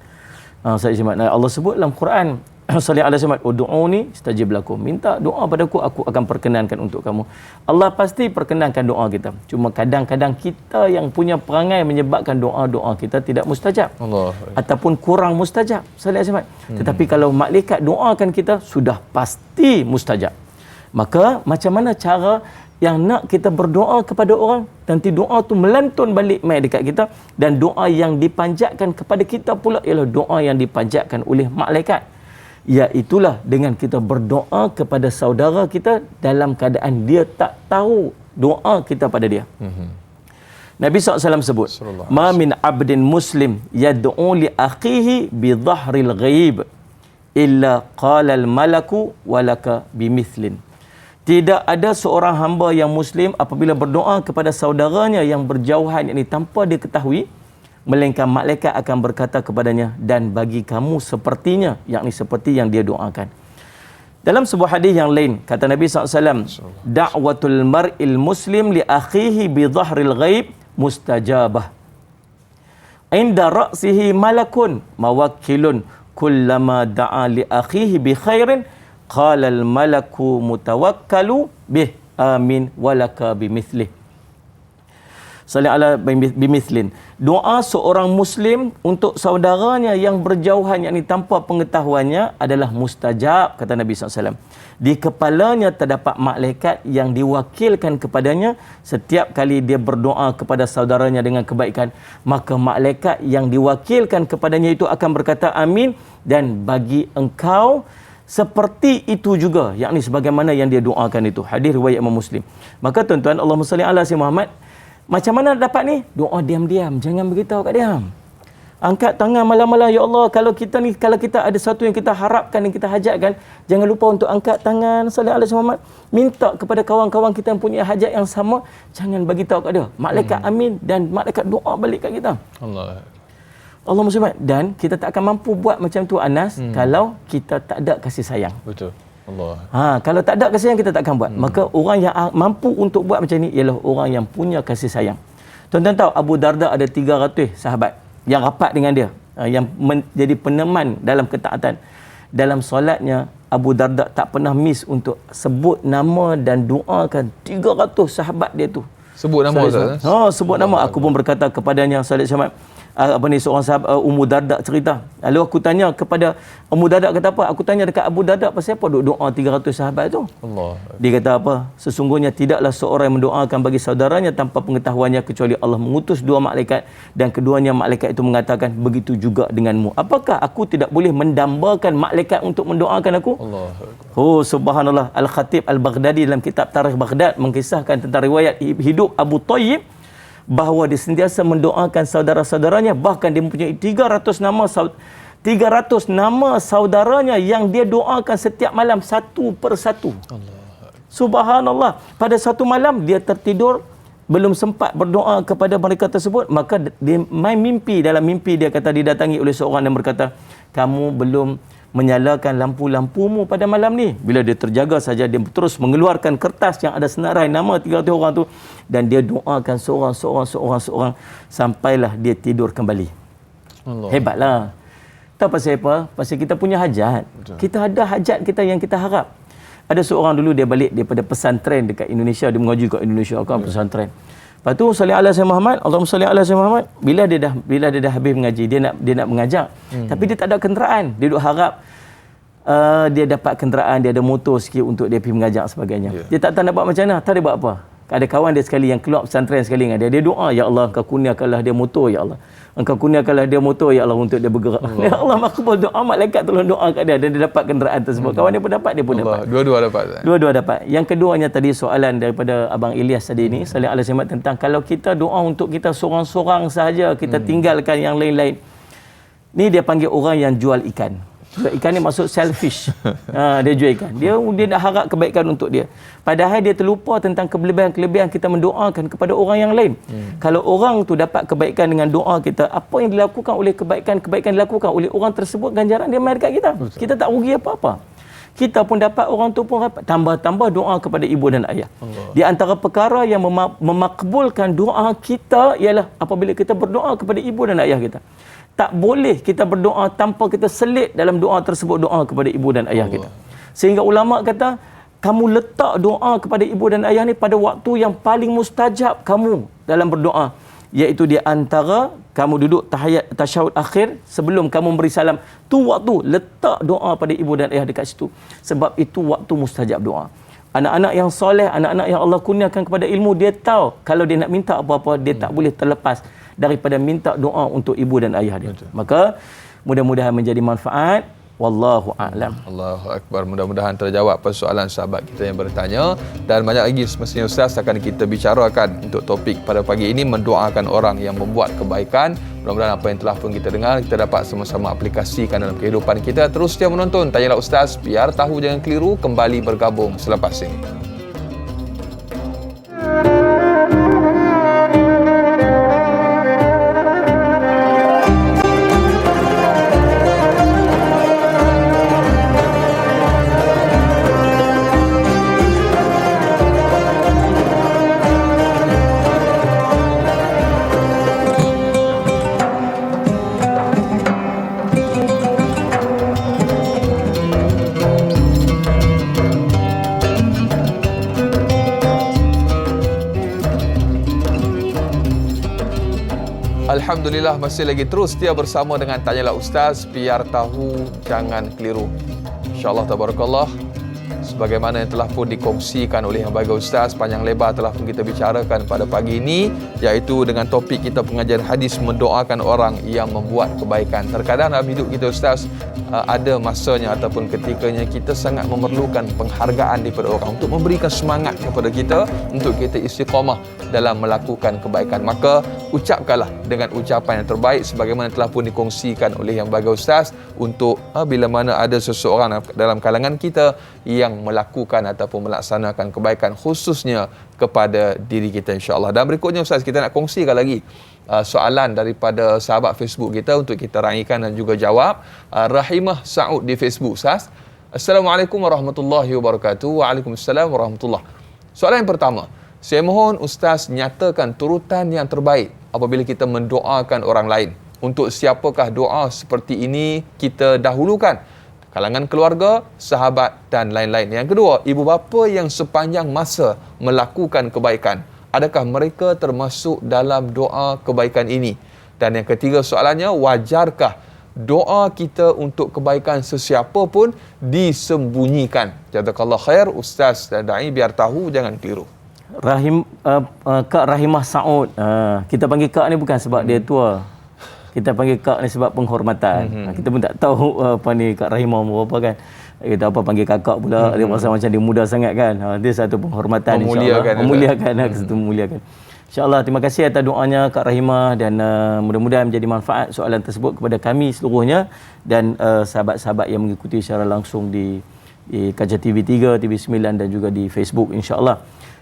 Allah sebut dalam Quran, salli ala Muhammad, ud'uni istajib lakum. Minta doa padaku, aku akan perkenankan untuk kamu. Allah pasti perkenankan doa kita. Cuma kadang-kadang kita yang punya perangai menyebabkan doa-doa kita tidak mustajab. Allah. Ataupun kurang mustajab. Salli ala Muhammad. Tetapi kalau malaikat doakan kita, sudah pasti mustajab. Maka macam mana cara yang nak kita berdoa kepada orang, nanti doa tu melantun balik mai dekat kita, dan doa yang dipanjatkan kepada kita pula ialah doa yang dipanjatkan oleh malaikat. Iaitulah dengan kita berdoa kepada saudara kita dalam keadaan dia tak tahu doa kita pada dia. Nabi SAW sebut, ma min abdin muslim yad'u li akhihi bi dhahril ghaib illa qala al malaku walaka bimithlin. Tidak ada seorang hamba yang muslim apabila berdoa kepada saudaranya yang berjauhan, yakni tanpa dia ketahui, melainkan malaikat akan berkata kepadanya, dan bagi kamu sepertinya, yakni seperti yang dia doakan. Dalam sebuah hadis yang lain, kata Nabi SAW, da'watul mar'il muslim li akhihi bi dhahril ghaib mustajabah. Inda ra'sihi malakun mawakkilun kullama da'a li akhihi bi khairin qala al malaku mutawakkalu bih amin walaka bimithlih. salli ala bimithlin. Doa seorang muslim untuk saudaranya yang berjauhan, yakni tanpa pengetahuannya, adalah mustajab, kata Nabi SAW. Di kepalanya terdapat malaikat yang diwakilkan kepadanya setiap kali dia berdoa kepada saudaranya dengan kebaikan, maka malaikat yang diwakilkan kepadanya itu akan berkata amin, dan bagi engkau seperti itu juga, yakni sebagaimana yang dia doakan itu. Hadis riwayat Imam Muslim. Maka tuan-tuan, Allahumma salli ala sayyidina Muhammad. Macam mana dapat ni? Doa diam-diam, jangan beritahu kat dia. Angkat tangan malam-malam, ya Allah, kalau kita ada sesuatu yang kita harapkan, yang kita hajatkan, jangan lupa untuk angkat tangan salli ala sayyidina Muhammad, minta kepada kawan-kawan kita yang punya hajat yang sama, jangan bagi tahu kat dia. Malaikat amin dan malaikat doa balik kat kita. Allahumma salli. Dan kita tak akan mampu buat macam tu, Anas, kalau kita tak ada kasih sayang. Betul. Allah. Kalau tak ada kasih sayang, kita tak akan buat. Maka orang yang mampu untuk buat macam ni ialah orang yang punya kasih sayang. Tuan-tuan tahu Abu Darda ada 300 sahabat yang rapat dengan dia, yang menjadi peneman dalam ketaatan. Dalam solatnya, Abu Darda tak pernah miss untuk sebut nama dan doakan 300 sahabat dia tu. Sebut nama Ustaz. Sebut nama. Aku pun berkata kepadanya, Salat Syamad, seorang sahabat, Ummu Darda cerita. Lalu aku tanya kepada Ummu Darda, kata apa? Aku tanya dekat Abu Darda, pasal apa duk doa 300 sahabat tu? Allah. Dia kata apa? Sesungguhnya tidaklah seorang yang mendoakan bagi saudaranya tanpa pengetahuannya, kecuali Allah mengutus 2 malaikat, dan keduanya malaikat itu mengatakan, begitu juga denganmu. Apakah aku tidak boleh mendambakan malaikat untuk mendoakan aku? Allah. Subhanallah. Al-Khatib Al-Baghdadi dalam kitab Tarikh Baghdad mengisahkan tentang riwayat hidup Abu Tayyib, bahawa dia sentiasa mendoakan saudara-saudaranya, bahkan dia mempunyai 300 nama saudaranya yang dia doakan setiap malam satu persatu. Subhanallah. Pada satu malam dia tertidur, belum sempat berdoa kepada mereka tersebut, maka dia main mimpi. Dalam mimpi dia kata didatangi oleh seorang yang berkata, kamu belum menyalakan lampu-lampumu pada malam ni. Bila dia terjaga saja, dia terus mengeluarkan kertas yang ada senarai nama 300 orang tu, dan dia doakan seorang sampailah dia tidur kembali. Allah. Hebatlah. Tahu pasal apa? Pasal kita punya hajat. Betul. Kita ada hajat kita yang kita harap. Ada seorang dulu dia balik daripada pesantren dekat Indonesia, dia mengaji kat Indonesia kan, pesantren. Lepas tu salli ala sayyidina Muhammad, Allahumma salli ala sayyidina Muhammad. Bila dia dah habis mengaji, dia nak mengajar. Tapi dia tak ada kenderaan. Dia duk harap dia dapat kenderaan, dia ada motor sikit untuk dia pergi mengajar sebagainya. Dia tak tahu nak buat macam mana, tak dia buat apa. Ada kawan dia sekali yang keluar pesantren sekali dengan dia doa, ya Allah, engkau kurniakanlah dia motor, ya Allah. Engkau kurniakanlah dia motor, ya Allah, untuk dia bergerak. Ya Allah, makbul doa, malaikat tolong doa kat dia, dan dia dapat kenderaan tersebut. Kawan dia pun dapat, dia pun dapat. Dua-dua dapat. Dua-dua dapat. Yang keduanya tadi soalan daripada Abang Ilyas tadi ni, sallallahu alaihi wasallam, tentang kalau kita doa untuk kita seorang-seorang sahaja, kita tinggalkan yang lain-lain. Ni dia panggil orang yang jual ikan. Jual ikan ni maksud selfish. Dia jual ikan. Dia nak harap kebaikan untuk dia. Padahal dia terlupa tentang kelebihan-kelebihan kita mendoakan kepada orang yang lain. Kalau orang tu dapat kebaikan dengan doa kita, apa yang dilakukan oleh kebaikan dilakukan oleh orang tersebut, ganjaran dia mai dekat kita. Betul. Kita tak rugi apa-apa. Kita pun dapat, orang tu pun dapat. Tambah-tambah doa kepada ibu dan ayah. Allah. Di antara perkara yang memakbulkan doa kita ialah apabila kita berdoa kepada ibu dan ayah kita. Tak boleh kita berdoa tanpa kita selit dalam doa tersebut, doa kepada ibu dan ayah kita. Sehingga ulama kata, kamu letak doa kepada ibu dan ayah ni pada waktu yang paling mustajab kamu dalam berdoa, iaitu di antara kamu duduk tahiyat tasyahud akhir sebelum kamu beri salam. Tu waktu letak doa pada ibu dan ayah dekat situ. Sebab itu waktu mustajab doa. Anak-anak yang soleh, anak-anak yang Allah kurniakan kepada ilmu, dia tahu kalau dia nak minta apa-apa, dia tak boleh terlepas daripada minta doa untuk ibu dan ayah dia. Betul. Maka mudah-mudahan menjadi manfaat. Wallahu a'lam. Allahu akbar. Mudah-mudahan terjawab persoalan sahabat kita yang bertanya, dan banyak lagi semestinya Ustaz akan kita bicarakan untuk topik pada pagi ini, mendoakan orang yang membuat kebaikan. Mudah-mudahan apa yang telah pun kita dengar, kita dapat sama-sama aplikasikan dalam kehidupan kita. Terus setia menonton Tanyalah Ustaz, biar tahu jangan keliru, kembali bergabung selepas ini. Alhamdulillah masih lagi terus setia bersama dengan Tanyalah Ustaz, biar tahu jangan keliru. InsyaAllah tabarakallah, sebagaimana yang telah pun dikongsikan oleh Yang Bahagia Ustaz, panjang lebar telah pun kita bicarakan pada pagi ini, iaitu dengan topik kita pengajian hadis, mendoakan orang yang membuat kebaikan. Terkadang dalam hidup kita Ustaz, ada masanya ataupun ketikanya kita sangat memerlukan penghargaan daripada orang untuk memberikan semangat kepada kita untuk kita istiqamah dalam melakukan kebaikan. Maka ucapkanlah dengan ucapan yang terbaik sebagaimana telah pun dikongsikan oleh Yang Bahagia Ustaz, untuk bila mana ada seseorang dalam kalangan kita yang melakukan ataupun melaksanakan kebaikan, khususnya kepada diri kita, insya-Allah. Dan berikutnya Ustaz, kita nak kongsikan lagi soalan daripada sahabat Facebook kita untuk kita raikan dan juga jawab. Rahimah Saud di Facebook Ustaz. Assalamualaikum warahmatullahi wabarakatuh. Waalaikumsalam warahmatullahi. Soalan yang pertama, saya mohon Ustaz nyatakan turutan yang terbaik apabila kita mendoakan orang lain. Untuk siapakah doa seperti ini kita dahulukan? Kalangan keluarga, sahabat dan lain-lain. Yang kedua, ibu bapa yang sepanjang masa melakukan kebaikan, adakah mereka termasuk dalam doa kebaikan ini? Dan yang ketiga soalannya, wajarkah doa kita untuk kebaikan sesiapa pun disembunyikan? Jazakallah khair Ustaz dan Da'i, biar tahu jangan keliru. Kak Rahimah Saud. Kita panggil Kak ni bukan sebab dia tua. Kita panggil Kak ni sebab penghormatan. Kita pun tak tahu apa ni Kak Rahimah apa kan. Kita apa panggil kakak pula, dia rasa macam dia muda sangat kan. Dia satu penghormatan, insya-Allah. Memuliakan, satu memuliakan. InsyaAllah, terima kasih atas doanya Kak Rahimah, dan mudah-mudahan menjadi manfaat soalan tersebut kepada kami seluruhnya dan sahabat-sahabat yang mengikuti secara langsung di Kaca TV 3, TV 9 dan juga di Facebook, insya-Allah.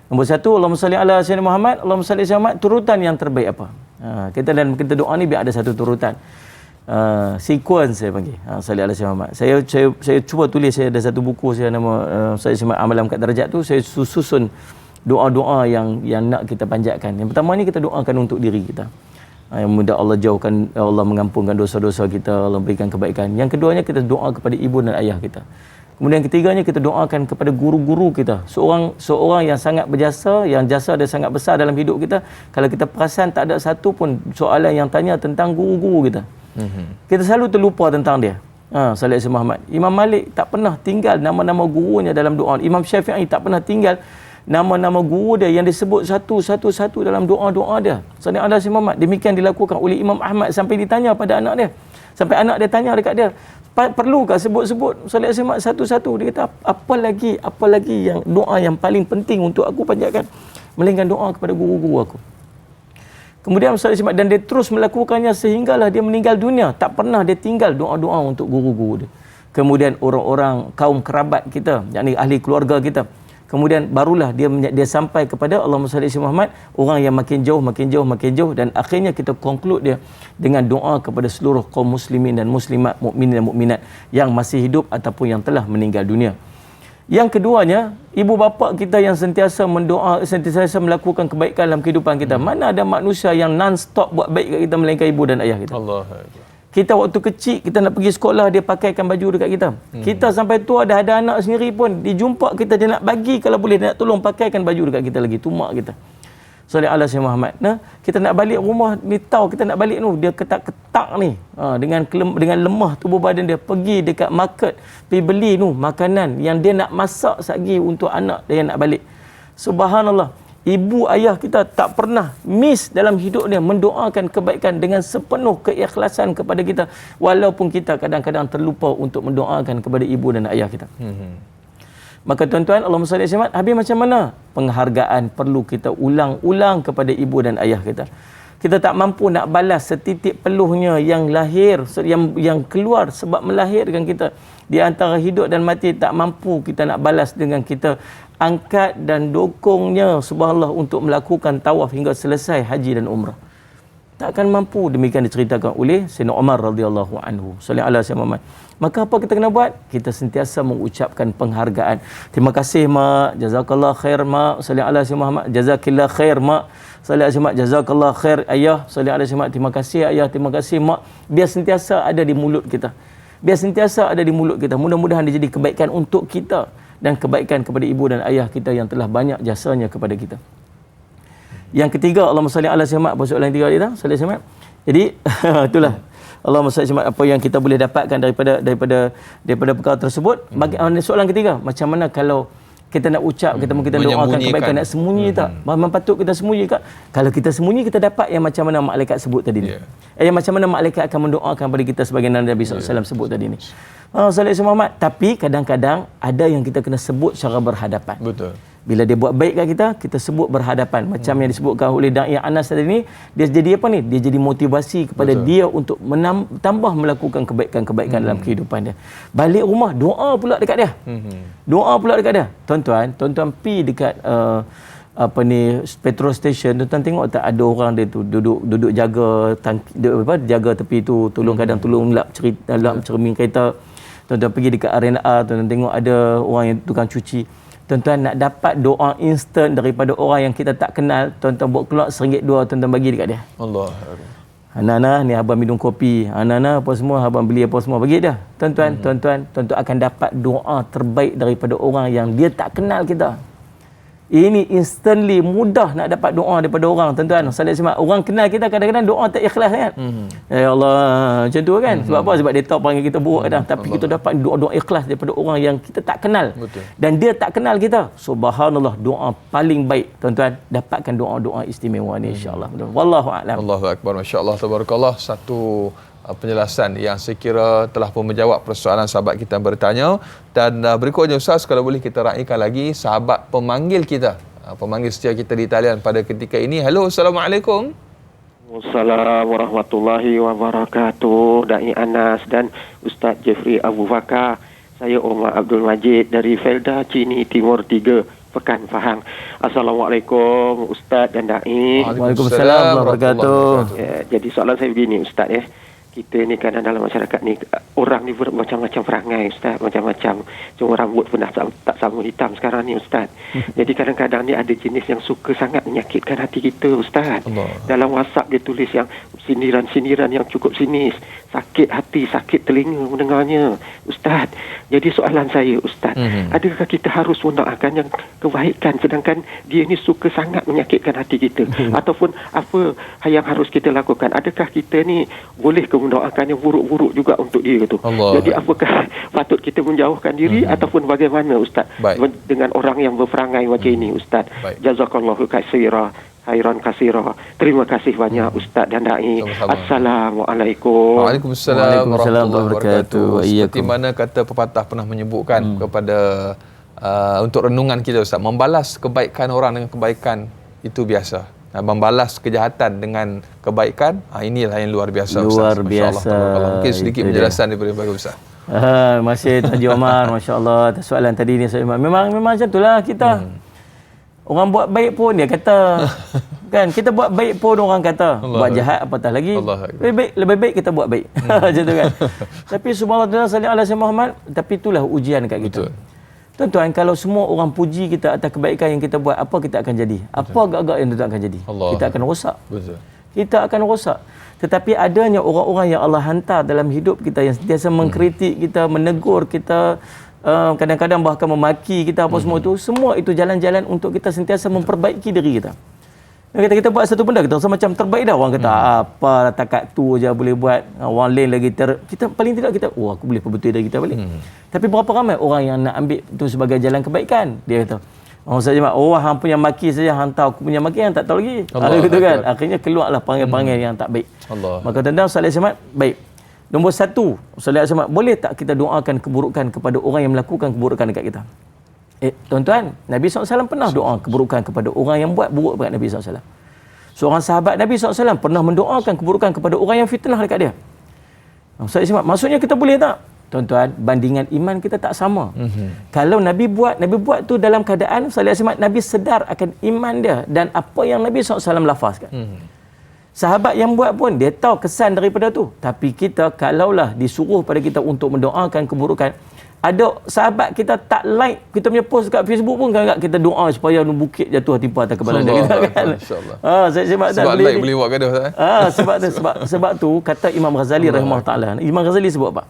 Nombor satu, Allahumma salli ala Sayyidina Muhammad. Allahumma salli ala Muhammad. Turutan yang terbaik apa? Kita dalam kita doa ni biar ada satu turutan. Sequence saya panggil. Salli ala Sayyidina Muhammad. Saya cuba tulis, saya ada satu buku saya nama saya Amalan Kat Darajat tu, saya susun doa-doa yang nak kita panjatkan. Yang pertama ni kita doakan untuk diri kita. Yang mudah Allah jauhkan, Allah mengampunkan dosa-dosa kita, Allah berikan kebaikan. Yang keduanya kita doa kepada ibu dan ayah kita. Kemudian ketiganya kita doakan kepada guru-guru kita. Seorang yang sangat berjasa, yang jasa dia sangat besar dalam hidup kita. Kalau kita perasan tak ada satu pun soalan yang tanya tentang guru-guru kita. Kita selalu terlupa tentang dia. Salih Sayyidina Muhammad. Imam Malik tak pernah tinggal nama-nama gurunya dalam doa. Imam Syafi'i tak pernah tinggal nama-nama guru dia yang disebut satu-satu dalam doa-doa dia. Salih ala Sayyidina Muhammad. Demikian dilakukan oleh Imam Ahmad sampai ditanya pada anak dia. Sampai anak dia tanya dekat dia, perlukah sebut-sebut Salih Muhammad satu-satu? Dia kata, apa lagi yang doa yang paling penting untuk aku panjatkan melainkan doa kepada guru-guru aku. Kemudian Salih Muhammad, dan dia terus melakukannya sehinggalah dia meninggal dunia, tak pernah dia tinggal doa-doa untuk guru-guru dia. Kemudian orang-orang kaum kerabat kita, yakni ahli keluarga kita, kemudian barulah dia sampai kepada Allahumma salli ala Muhammad, orang yang makin jauh dan akhirnya kita conclude dia dengan doa kepada seluruh kaum muslimin dan muslimat, mukminin dan mukminat yang masih hidup ataupun yang telah meninggal dunia. Yang keduanya, ibu bapa kita yang sentiasa sentiasa melakukan kebaikan dalam kehidupan kita. Mana ada manusia yang non-stop buat baik kat kita melainkan ibu dan ayah kita. Allah. Kita waktu kecil, kita nak pergi sekolah, dia pakaikan baju dekat kita. Kita sampai tua dah ada anak sendiri pun, dijumpa kita, dia nak bagi, kalau boleh dia nak tolong pakaikan baju dekat kita lagi, tu mak kita. Salih ala Sayyidina Muhammad. Kita nak balik rumah ni, tahu kita nak balik tu, dia ketak-ketak ni. Dengan lemah tubuh badan dia, pergi dekat market, pergi beli tu makanan yang dia nak masak lagi untuk anak dia yang nak balik. Subhanallah. Ibu ayah kita tak pernah miss dalam hidup dia mendoakan kebaikan dengan sepenuh keikhlasan kepada kita, walaupun kita kadang-kadang terlupa untuk mendoakan kepada ibu dan ayah kita. Maka tuan-tuan, Allahumma salli alaihi wasallam, habis macam mana penghargaan perlu kita ulang-ulang kepada ibu dan ayah kita. Kita tak mampu nak balas setitik peluhnya yang lahir, yang keluar sebab melahirkan kita. Di antara hidup dan mati tak mampu kita nak balas dengan kita angkat dan dokongnya subhanallah untuk melakukan tawaf hingga selesai haji dan umrah. Takkan mampu. Demikian diceritakan oleh Sayyidina Umar radhiyallahu anhu. Sallallahu alaihi wasallam. Maka apa kita kena buat? Kita sentiasa mengucapkan penghargaan. Terima kasih mak, jazakallah khair mak, sallallahu alaihi wasallam, jazakillah khair mak, sallallahu alaihi wasallam, jazakallah khair ayah, sallallahu alaihi wasallam, terima kasih ayah, terima kasih mak. Biar sentiasa ada di mulut kita. Biar sentiasa ada di mulut kita. Mudah-mudahan dia jadi kebaikan untuk kita dan kebaikan kepada ibu dan ayah kita yang telah banyak jasanya kepada kita. Yang ketiga, Allahumma salli ala Muhammad, soalan yang tiga kita, sallallahu alaihi wasallam, Jadi itulah Allahumma salli apa yang kita boleh dapatkan daripada perkara tersebut. Bagi soalan ketiga, macam mana kalau kita nak ucap, kita doakan kebaikan, nak sembunyi tak? Memang patut kita sembunyi tak? Kalau kita sembunyi, kita dapat yang macam mana malaikat sebut tadi ni. Yang macam mana malaikat akan mendoakan pada kita sebagai Nabi SAW sebut tadi ni. Sallallahu Muhammad. Tapi kadang-kadang ada yang kita kena sebut secara berhadapan. Betul. Bila dia buat baik kat kita sebut berhadapan. Macam yang disebutkan oleh Da'i Anas tadi ni, dia jadi apa ni? Dia jadi motivasi kepada dia untuk tambah melakukan kebaikan-kebaikan dalam kehidupan dia. Balik rumah, doa pula dekat dia. Doa pula dekat dia. Tuan-tuan pergi dekat petrol station, tuan-tuan tengok tak ada orang dia tu duduk jaga jaga tepi tu, tolong lap cermin kereta. Tuan-tuan pergi dekat arena A, tuan-tuan tengok ada orang yang tukang cuci. Tuan-tuan nak dapat doa instan daripada orang yang kita tak kenal, tuan-tuan buat keluar RM1-2, tuan-tuan bagi dekat dia. Allah. Nana ni abang minum kopi. Nana apa semua, abang beli apa semua, bagi dia. Tuan-tuan akan dapat doa terbaik daripada orang yang dia tak kenal kita. Ini instantly mudah nak dapat doa daripada orang, tuan-tuan. Orang kenal kita kadang-kadang doa tak ikhlas kan. Ya Allah, macam tu kan. Sebab apa? Sebab dia tahu panggil kita buruk dah. Tapi kita dapat doa ikhlas daripada orang yang kita tak kenal. Betul. Dan dia tak kenal kita. Subhanallah, doa paling baik, tuan-tuan. Dapatkan doa-doa istimewa ni, insya-Allah. Wallahu a'lam. Allahu akbar, masya-Allah, tabarakallah. Satu penjelasan yang saya kira telah pun menjawab persoalan sahabat kita yang bertanya. Dan berikutnya Ustaz, kalau boleh kita raikan lagi sahabat pemanggil kita, pemanggil setia kita di talian pada ketika ini. Halo, Assalamualaikum. Waalaikumsalam warahmatullahi wabarakatuh. Da'i Anas dan Ustaz Jeffrey Abu Bakar. Saya Omar Abdul Majid dari Felda Cini Timur 3, Pekan Pahang. Assalamualaikum Ustaz dan Da'i. Waalaikumsalam warahmatullahi wabarakatuh. Jadi soalan saya begini Ustaz ya. Kita ni kadang dalam masyarakat ni, orang ni bermacam-macam perangai Ustaz, macam-macam. Cuma rambut pun dah tak sama hitam sekarang ni Ustaz. Jadi kadang-kadang ni ada jenis yang suka sangat menyakitkan hati kita Ustaz. Allah. Dalam WhatsApp dia tulis yang sindiran-sindiran yang cukup sinis, sakit hati, sakit telinga mendengarnya Ustaz. Jadi soalan saya Ustaz, adakah kita harus mendoakan yang kebaikan sedangkan dia ni suka sangat menyakitkan hati kita? Ataupun apa yang harus kita lakukan? Adakah kita ni boleh mendoakan yang buruk-buruk juga untuk dia tu? Allah. Jadi apakah patut kita menjauhkan diri ataupun bagaimana Ustaz? Dengan orang yang berperangai macam ini Ustaz. Jazakallahu khairan kasira. Terima kasih banyak Ustaz dan Da'i. Assalamualaikum. Waalaikumsalam warahmatullahi wabarakatuh. Seperti mana kata pepatah pernah menyebutkan kepada untuk renungan kita Ustaz, membalas kebaikan orang dengan kebaikan itu biasa. Membalas kejahatan dengan kebaikan, inilah yang luar biasa Ustaz. Luar biasa. Mungkin sedikit penjelasan daripada Ustaz. Masih Haji Omar, masya-Allah, soalan tadi ni memang macam itulah kita. Orang buat baik pun dia kata kan, kita buat baik pun orang kata, buat jahat apatah lagi. Lebih baik kita buat baik. Macam tu kan. Tapi subhanallah sallallahu alaihi Muhammad, tapi itulah ujian kat kita. Tuan-tuan, kalau semua orang puji kita atas kebaikan yang kita buat, apa kita akan jadi? Apa agak-agak yang kita akan jadi? Kita akan rosak. Kita akan rosak. Tetapi adanya orang-orang yang Allah hantar dalam hidup kita yang sentiasa mengkritik kita, menegur kita, kadang-kadang bahkan memaki kita apa semua itu jalan-jalan untuk kita sentiasa memperbaiki diri kita. Kita buat satu benda, kita rasa macam terbaik dah. Orang kata apa takat tu je boleh buat, orang lain lagi kita paling tidak kita aku boleh perbetul diri kita balik. Tapi berapa ramai orang yang nak ambil itu sebagai jalan kebaikan? Dia kata saja hang punya maki saja, hang tahu aku punya maki, hang tak tahu lagi. Gitu kan. Akhirnya keluarlah panggil-panggil yang tak baik. Maka tuan-tuan salih semat baik. Nombor 1, salih semat, boleh tak kita doakan keburukan kepada orang yang melakukan keburukan dekat kita? Tuan-tuan, Nabi SAW pernah doa keburukan kepada orang yang buat buruk dekat Nabi SAW. Seorang sahabat Nabi SAW pernah mendoakan keburukan kepada orang yang fitnah dekat dia. Maksudnya kita boleh tak? Tuan-tuan, bandingan iman kita tak sama. Kalau Nabi buat tu dalam keadaan Nabi sedar akan iman dia dan apa yang Nabi SAW lafazkan. Sahabat yang buat pun dia tahu kesan daripada tu. Tapi kita kalaulah disuruh pada kita untuk mendoakan keburukan, ada sahabat kita tak like kita punya post kat Facebook pun kadang-kadang kita doa supaya bukit jatuh timpa atas kepala dia kan. Sebab like boleh buat gaduh sebab tu kata Imam Ghazali rahimahullah taala. Imam Ghazali sebut apa?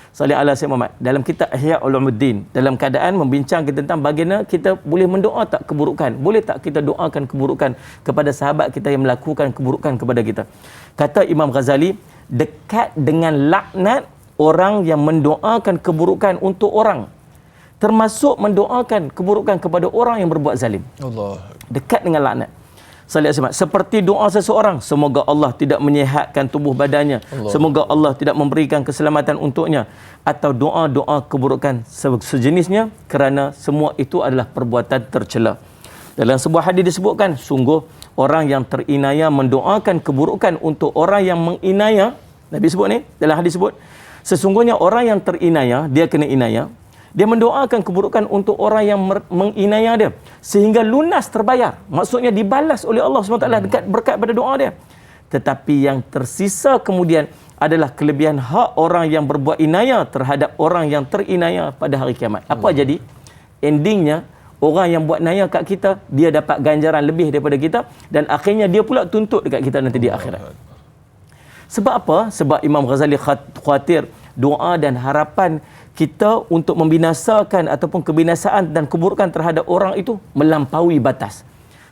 Salih ala Sayyidina Muhammad dalam kitab Ihya Ulumuddin, dalam keadaan membincangkan tentang bagaimana kita boleh mendoa tak keburukan. Boleh tak kita doakan keburukan kepada sahabat kita yang melakukan keburukan kepada kita. Kata Imam Ghazali, dekat dengan laknat orang yang mendoakan keburukan untuk orang, termasuk mendoakan keburukan kepada orang yang berbuat zalim. Allah. Dekat dengan laknat. Seperti doa seseorang, semoga Allah tidak menyihatkan tubuh badannya, semoga Allah tidak memberikan keselamatan untuknya, atau doa-doa keburukan sejenisnya, kerana semua itu adalah perbuatan tercela. Dalam sebuah hadis disebutkan, sungguh orang yang terinaya mendoakan keburukan untuk orang yang menginaya. Nabi sebut ni, dalam hadis sebut, sesungguhnya orang yang terinaya, dia kena inaya, dia mendoakan keburukan untuk orang yang menginaya dia sehingga lunas terbayar. Maksudnya dibalas oleh Allah SWT dekat berkat pada doa dia. Tetapi yang tersisa kemudian adalah kelebihan hak orang yang berbuat inaya terhadap orang yang terinaya pada hari kiamat. Apa jadi? Endingnya, orang yang buat naya kat kita, dia dapat ganjaran lebih daripada kita, dan akhirnya dia pula tuntut dekat kita nanti di akhirat. Sebab apa? Sebab Imam Ghazali khawatir doa dan harapan kita untuk membinasakan ataupun kebinasaan dan keburukan terhadap orang itu melampaui batas.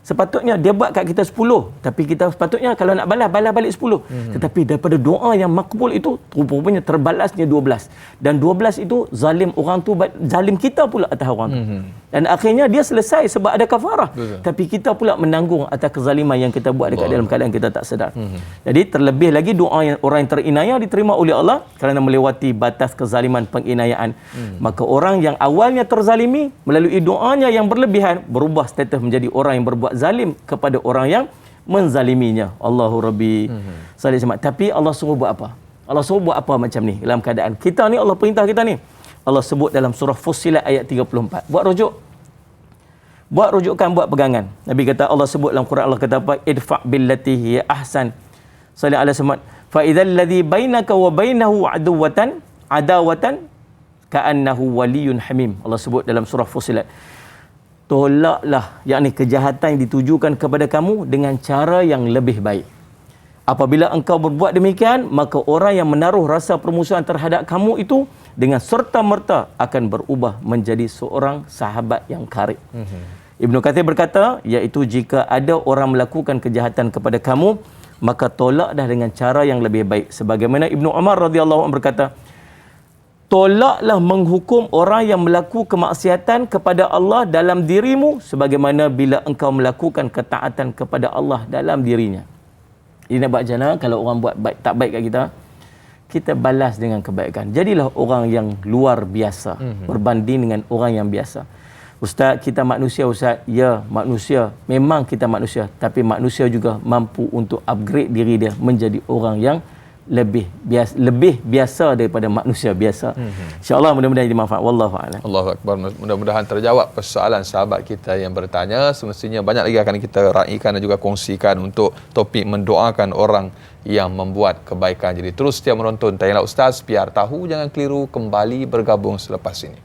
Sepatutnya dia buat kat kita 10, tapi kita sepatutnya kalau nak balas balik 10. Tetapi daripada doa yang makbul itu rupanya terbalasnya 12. Dan 12 itu zalim orang tu, zalim kita pula atas orang tu. Dan akhirnya dia selesai sebab ada kafarah. Tapi kita pula menanggung atas kezaliman yang kita buat dekat dalam keadaan kita tak sedar. Jadi terlebih lagi doa yang orang yang terinaya diterima oleh Allah kerana melewati batas kezaliman penginayaan. Maka orang yang awalnya terzalimi melalui doanya yang berlebihan berubah status menjadi orang yang berbuat zalim kepada orang yang menzaliminya. Allahu Rabbi. Salih semat. Tapi Allah suruh buat apa? Allah suruh buat apa macam ni dalam keadaan kita ni? Allah perintah kita ni. Allah sebut dalam surah Fussilat ayat 34. Buat rujuk. Buat rujukan, buat pegangan. Nabi kata, Allah sebut dalam Quran, Allah kata apa? Idfa' billati hiya ahsan. Salih ala semat. Fa idzal ladzi bainaka wa bainahu adawatan ka'annahu waliyyun hamim. Allah sebut dalam surah Fussilat. Tolaklah, yakni kejahatan yang ditujukan kepada kamu dengan cara yang lebih baik. Apabila engkau berbuat demikian, maka orang yang menaruh rasa permusuhan terhadap kamu itu dengan serta-merta akan berubah menjadi seorang sahabat yang karib. Ibnu Katsir berkata, iaitu jika ada orang melakukan kejahatan kepada kamu, maka tolaklah dengan cara yang lebih baik. Sebagaimana Ibnu Umar radhiyallahu anhu berkata, tolaklah menghukum orang yang melakukan kemaksiatan kepada Allah dalam dirimu sebagaimana bila engkau melakukan ketaatan kepada Allah dalam dirinya. Ini nak buat macam mana kalau orang buat baik, tak baik kat kita, kita balas dengan kebaikan. Jadilah orang yang luar biasa berbanding dengan orang yang biasa. Ustaz, kita manusia Ustaz. Ya, manusia. Memang kita manusia. Tapi manusia juga mampu untuk upgrade diri dia menjadi orang yang lebih biasa daripada manusia biasa. InsyaAllah mudah-mudahan jadi manfaat. Wallahu a'lam. Allahu akbar. Mudah-mudahan terjawab persoalan sahabat kita yang bertanya. Semestinya banyak lagi akan kita raikan dan juga kongsikan untuk topik mendoakan orang yang membuat kebaikan. Jadi terus setia menonton Tanyalah Ustaz, biar tahu jangan keliru, kembali bergabung selepas ini.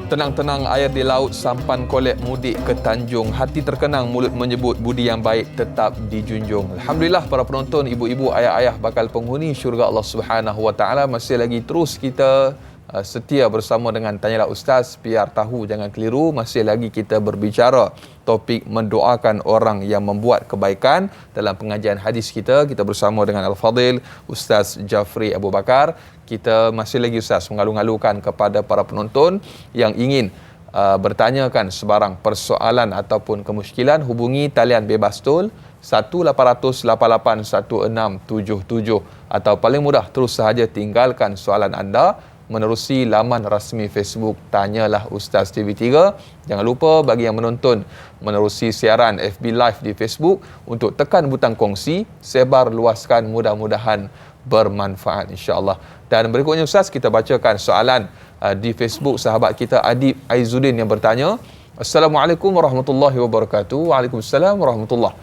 Tenang-tenang air di laut, sampan kolek mudik ke Tanjung. Hati terkenang, mulut menyebut budi yang baik tetap dijunjung. Alhamdulillah para penonton, ibu-ibu, ayah-ayah bakal penghuni syurga Allah Subhanahu Wa Taala, masih lagi terus kita setia bersama dengan Tanyalah Ustaz, biar tahu jangan keliru. Masih lagi kita berbicara topik mendoakan orang yang membuat kebaikan. Dalam pengajian hadis kita bersama dengan Al-Fadil Ustaz Jafri Abu Bakar. Kita masih lagi Ustaz mengalu-alukan kepada para penonton yang ingin bertanyakan sebarang persoalan ataupun kemusykilan, hubungi talian bebas tol 1-800-88-1677 atau paling mudah terus sahaja tinggalkan soalan anda menerusi laman rasmi Facebook Tanyalah Ustaz TV3. Jangan lupa bagi yang menonton menerusi siaran FB Live di Facebook untuk tekan butang kongsi, sebar luaskan, mudah-mudahan bermanfaat insya-Allah. Dan berikutnya Ustaz, kita bacakan soalan di Facebook sahabat kita Adib Aizuddin yang bertanya, Assalamualaikum warahmatullahi wabarakatuh. Waalaikumsalam warahmatullahi.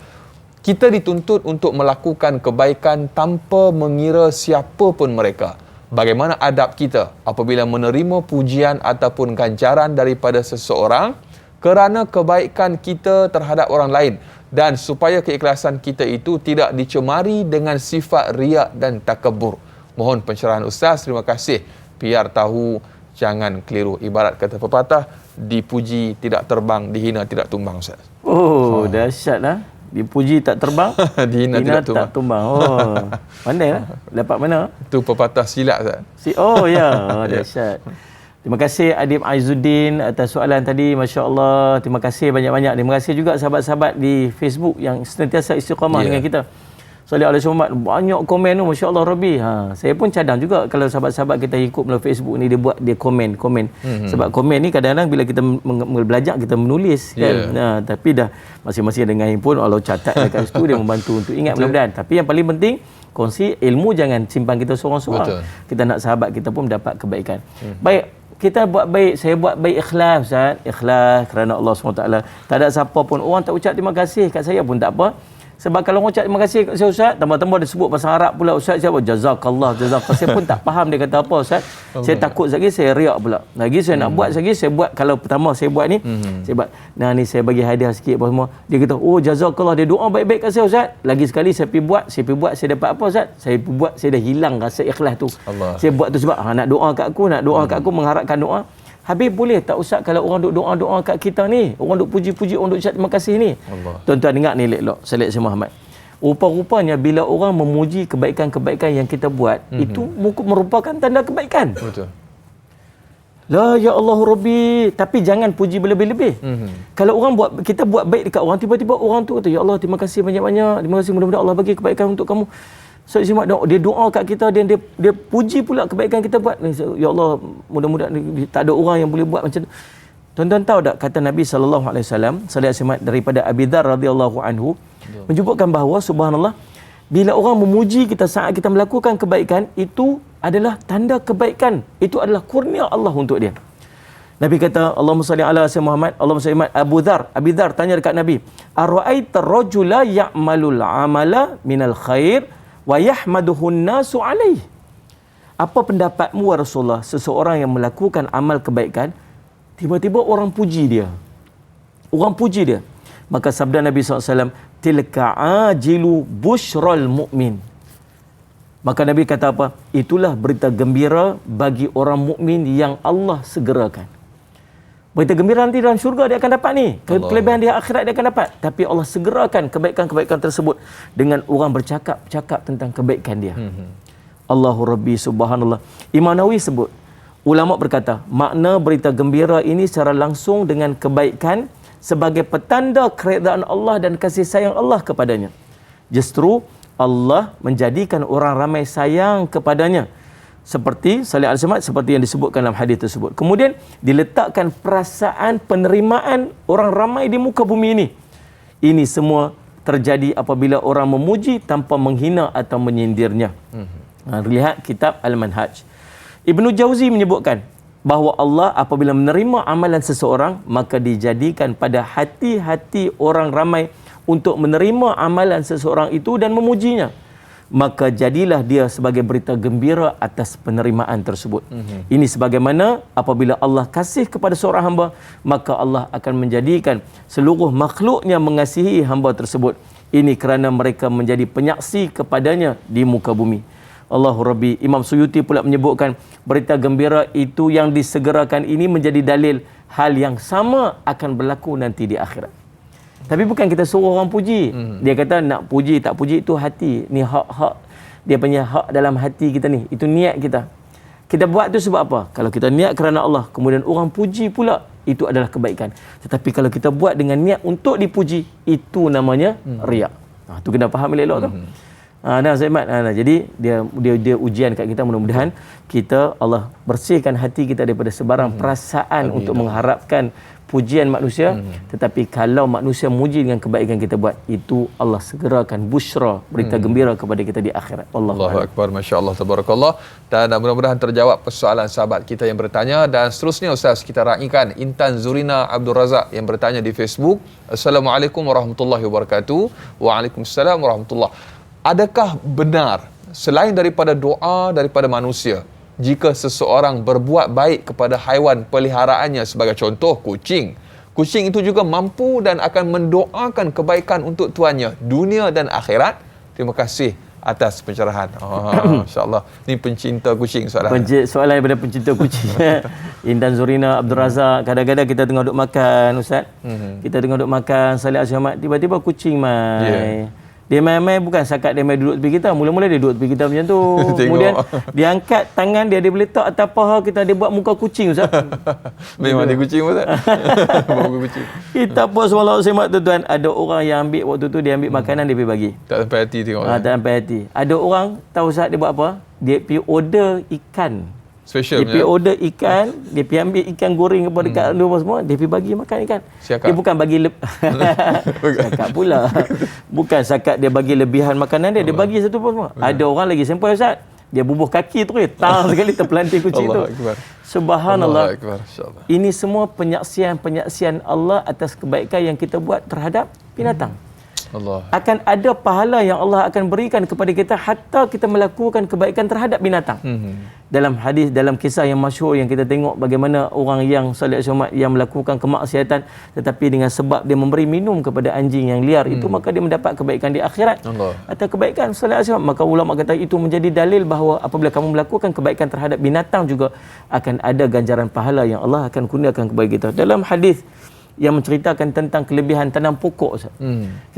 Kita dituntut untuk melakukan kebaikan tanpa mengira siapa pun mereka. Bagaimana adab kita apabila menerima pujian ataupun ganjaran daripada seseorang kerana kebaikan kita terhadap orang lain, dan supaya keikhlasan kita itu tidak dicemari dengan sifat riak dan takabur. Mohon pencerahan Ustaz. Terima kasih. Biar tahu, jangan keliru. Ibarat kata pepatah, dipuji tidak terbang, dihina tidak tumbang Ustaz. Oh, dahsyat lah. Dipuji tak terbang, dihina tidak tumbang. Oh, pandai lah. Dapat mana? Itu pepatah silat Ustaz. Oh ya, dahsyat. Terima kasih Adib Aizuddin atas soalan tadi. Masya Allah. Terima kasih banyak-banyak. Terima kasih juga sahabat-sahabat di Facebook yang sentiasa istiqamah dengan kita. Salih alaihi wasallam, banyak komen tu, Masya Allah Rabbi. Saya pun cadang juga kalau sahabat-sahabat kita ikut melalui Facebook ni, dia komen. Sebab komen ni kadang-kadang bila kita belajar, kita menulis kan. Tapi dah masing-masing dengan handphone, Allah catat dekat situ, dia membantu untuk ingat mudah-mudahan. Tapi yang paling penting, kongsi ilmu, jangan simpan kita seorang-seorang. Kita nak sahabat kita pun dapat kebaikan. Baik, kita buat baik, saya buat baik ikhlas Ustaz. Ikhlas kerana Allah SWT. Tak ada siapa pun, orang tak ucap terima kasih kat saya pun tak apa. Sebab kalau orang ucap terima kasih kat saya Ustaz, tambah-tambah dia sebut bahasa Arab pula Ustaz, saya buat jazakallah. Saya pun tak faham dia kata apa Ustaz. Saya takut lagi saya riak pula. Lagi saya nak buat lagi, saya buat, kalau pertama saya buat ni, saya buat, nah ni saya bagi hadiah sikit apa semua. Dia kata, oh jazakallah, dia doa baik-baik kat saya Ustaz. Lagi sekali saya pergi buat, saya dapat apa Ustaz? Saya pergi buat, saya dah hilang rasa ikhlas tu. Saya buat tu sebab nak doa kat aku, mengharapkan doa. Habis boleh tak Ustaz kalau orang duk doa-doa kat kita ni, orang duk puji-puji, orang duk ucap terima kasih ni. Tuan-tuan dengar ni elok, Salih Muhammad. Rupa-rupanya bila orang memuji kebaikan-kebaikan yang kita buat, itu merupakan tanda kebaikan. Betul. La ya Allah Rabbi, tapi jangan puji berlebih-lebih. Kalau orang kita buat baik dekat orang, tiba-tiba orang tu kata, ya Allah terima kasih banyak-banyak, terima kasih, mudah-mudahan Allah bagi kebaikan untuk kamu. So, dia doa kat kita, dan dia puji pula kebaikan kita buat. Ya Allah, mudah-mudahan tak ada orang yang boleh buat macam tu. Tuan-tuan tahu tak kata Nabi sallallahu alaihi wasallam, sallallahu alaihi wasallam, daripada Abi Dzar radhiyallahu anhu, menyebutkan bahawa subhanallah, bila orang memuji kita saat kita melakukan kebaikan, itu adalah tanda kebaikan. Itu adalah kurnia Allah untuk dia. Nabi kata, Allahumma salli ala sayyidina Muhammad, Allahumma salli ala Abi Dzar tanya dekat Nabi, ara'aita rajula ya'malul amala minal khair wa yahmaduhun nasu alaih. Apa pendapatmu wahai Rasulullah, seseorang yang melakukan amal kebaikan, tiba-tiba orang puji dia. Maka sabda Nabi SAW, tilka ajilu bushral mu'min. Maka Nabi kata apa? Itulah berita gembira bagi orang mukmin yang Allah segerakan. Berita gembira nanti dalam syurga dia akan dapat ni. Kelebihan dia akhirat dia akan dapat. Tapi Allah segerakan kebaikan-kebaikan tersebut dengan orang bercakap tentang kebaikan dia. Allahu Rabbi subhanallah. Imam Nawawi sebut, ulama berkata, makna berita gembira ini secara langsung dengan kebaikan sebagai petanda keredaan Allah dan kasih sayang Allah kepadanya. Justru Allah menjadikan orang ramai sayang kepadanya. Seperti Salih al-Samad, seperti yang disebutkan dalam hadis tersebut. Kemudian diletakkan perasaan penerimaan orang ramai di muka bumi ini. Ini semua terjadi apabila orang memuji tanpa menghina atau menyindirnya. Lihat kitab Al-Manhaj. Ibnu Jauzi menyebutkan bahawa Allah apabila menerima amalan seseorang, maka dijadikan pada hati-hati orang ramai untuk menerima amalan seseorang itu dan memujinya. Maka jadilah dia sebagai berita gembira atas penerimaan tersebut. Ini sebagaimana apabila Allah kasih kepada seorang hamba, maka Allah akan menjadikan seluruh makhluknya mengasihi hamba tersebut. Ini kerana mereka menjadi penyaksi kepadanya di muka bumi. Allahu Rabbi. Imam Suyuti pula menyebutkan berita gembira itu yang disegerakan ini menjadi dalil hal yang sama akan berlaku nanti di akhirat. Tapi bukan kita suruh orang puji. Dia kata nak puji tak puji itu hati. Ni hak dia punya hak dalam hati kita ni. Itu niat kita. Kita buat tu sebab apa? Kalau kita niat kerana Allah, kemudian orang puji pula, itu adalah kebaikan. Tetapi kalau kita buat dengan niat untuk dipuji, itu namanya riak. Tu kena faham elok tu. Nah, Zaimat. Jadi dia ujian kat kita, mudah-mudahan kita Allah bersihkan hati kita daripada sebarang perasaan untuk mengharapkan pujian manusia, tetapi kalau manusia muji dengan kebaikan kita buat, itu Allah segerakan busyra, berita gembira kepada kita di akhirat. Allahu akbar, masya-Allah, tabarakallah. Dan mudah-mudahan terjawab persoalan sahabat kita yang bertanya. Dan seterusnya Ustaz, kita raikan Intan Zurina Abdul Razak yang bertanya di Facebook. Assalamualaikum warahmatullahi wabarakatuh. Waalaikumsalam warahmatullahi. Adakah benar selain daripada doa daripada manusia, jika seseorang berbuat baik kepada haiwan peliharaannya, sebagai contoh kucing itu juga mampu dan akan mendoakan kebaikan untuk tuannya dunia dan akhirat? Terima kasih atas pencerahan. Masya-Allah. Ni pencinta kucing soalan. Soalan daripada pencinta kucing. Intan Zurina Abdul Razak. Kadang-kadang kita tengah duduk makan, Ustaz. Kita tengah duduk makan, Salih Asyamat, tiba-tiba kucing mai. Dia main-main bukan sakat dia main duduk tepi kita. Mula-mula dia duduk tepi kita macam tu. Kemudian dia angkat tangan dia letak atas paha kita, dia buat muka kucing, Ustaz. Memang dia kucing, Ustaz. Muka kucing. Kita pun semalam semak tuan, ada orang yang ambil waktu tu, dia ambil makanan dia pergi bagi. Tak sampai hati tengok. Tak sampai hati. Ada orang tahu Ustaz dia buat apa? Dia pergi order ikan. Special dia pergi order ikan, dia pergi ambil ikan goreng kepada dekat luar semua, dia pergi bagi makan ikan. Siakak. Dia bukan bagi siakak pula. Bukan sakat dia bagi lebihan makanan dia bagi satu pun semua. Ada orang lagi sampai, Ustaz, dia bubuh kaki tu, tang sekali terpelanting kucing tu. Subhanallah. Ini semua penyaksian Allah atas kebaikan yang kita buat terhadap binatang. Akan ada pahala yang Allah akan berikan kepada kita hatta kita melakukan kebaikan terhadap binatang. Dalam hadis, dalam kisah yang masyhur yang kita tengok bagaimana orang yang Salih Asyamat yang melakukan kemaksiatan, tetapi dengan sebab dia memberi minum kepada anjing yang liar itu, maka dia mendapat kebaikan di akhirat. Atau kebaikan Salih Asyamat, maka ulama kata itu menjadi dalil bahawa apabila kamu melakukan kebaikan terhadap binatang juga akan ada ganjaran pahala yang Allah akan kurniakan kepada kita. Dalam hadis yang menceritakan tentang kelebihan tanam pokok, Ustaz.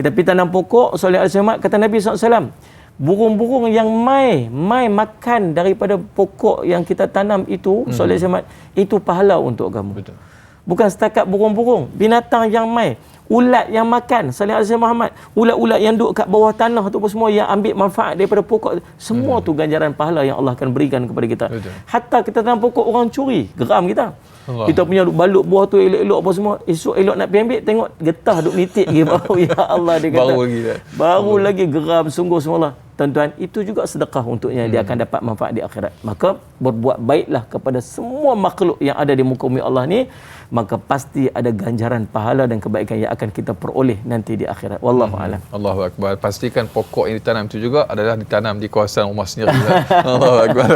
Kita pergi tanam pokok, Salih Asyamat, kata Nabi SAW, burung-burung yang mai makan daripada pokok yang kita tanam itu, Salih Asyamat, itu pahala untuk kamu. Betul. Bukan setakat burung-burung, binatang yang mai, ulat yang makan, Salih Asyamat Muhammad, ulat-ulat yang duduk kat bawah tanah tu pun semua yang ambil manfaat daripada pokok, semua tu ganjaran pahala yang Allah akan berikan kepada kita. Betul. Hatta kita tanam pokok, orang curi, geram kita. Kita punya balut buah tu elok-elok apa semua, esok elok nak pergi ambil, tengok getah duk nitik lagi bau. Ya Allah, dia kata baru lagi geram sungguh semalam. Tuan-tuan, itu juga sedekah untuknya, dia akan dapat manfaat di akhirat. Maka berbuat baiklah kepada semua makhluk yang ada di muka bumi Allah ni, maka pasti ada ganjaran pahala dan kebaikan yang akan kita peroleh nanti di akhirat. Wallahu a'lam. Allahu akbar. Pastikan pokok yang ditanam itu juga adalah ditanam di kawasan rumah sendiri. Allahu akbar.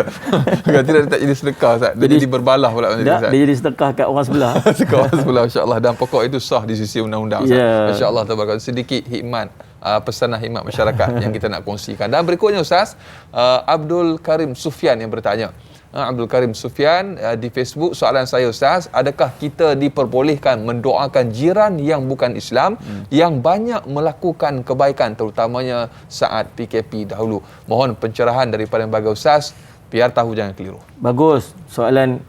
Tidak tak jadi sedekah, Ustaz. Dia jadi berbalah pula macam tu, Ustaz. Dia jadi sedekah kat orang sebelah. Kat orang sebelah, insya-Allah. Dan pokok itu sah di sisi undang-undang, Ustaz. Insya-Allah, tabarakallah. Sedikit hikmat, pesanan hikmat masyarakat yang kita nak kongsikan. Dan berikutnya, Ustaz, Abdul Karim Sufyan yang bertanya. Abdul Karim Sufyan di Facebook, soalan saya, Ustaz, adakah kita diperbolehkan mendoakan jiran yang bukan Islam yang banyak melakukan kebaikan, terutamanya saat PKP dahulu? Mohon pencerahan daripada lembaga Ustaz, biar tahu jangan keliru. Bagus soalan.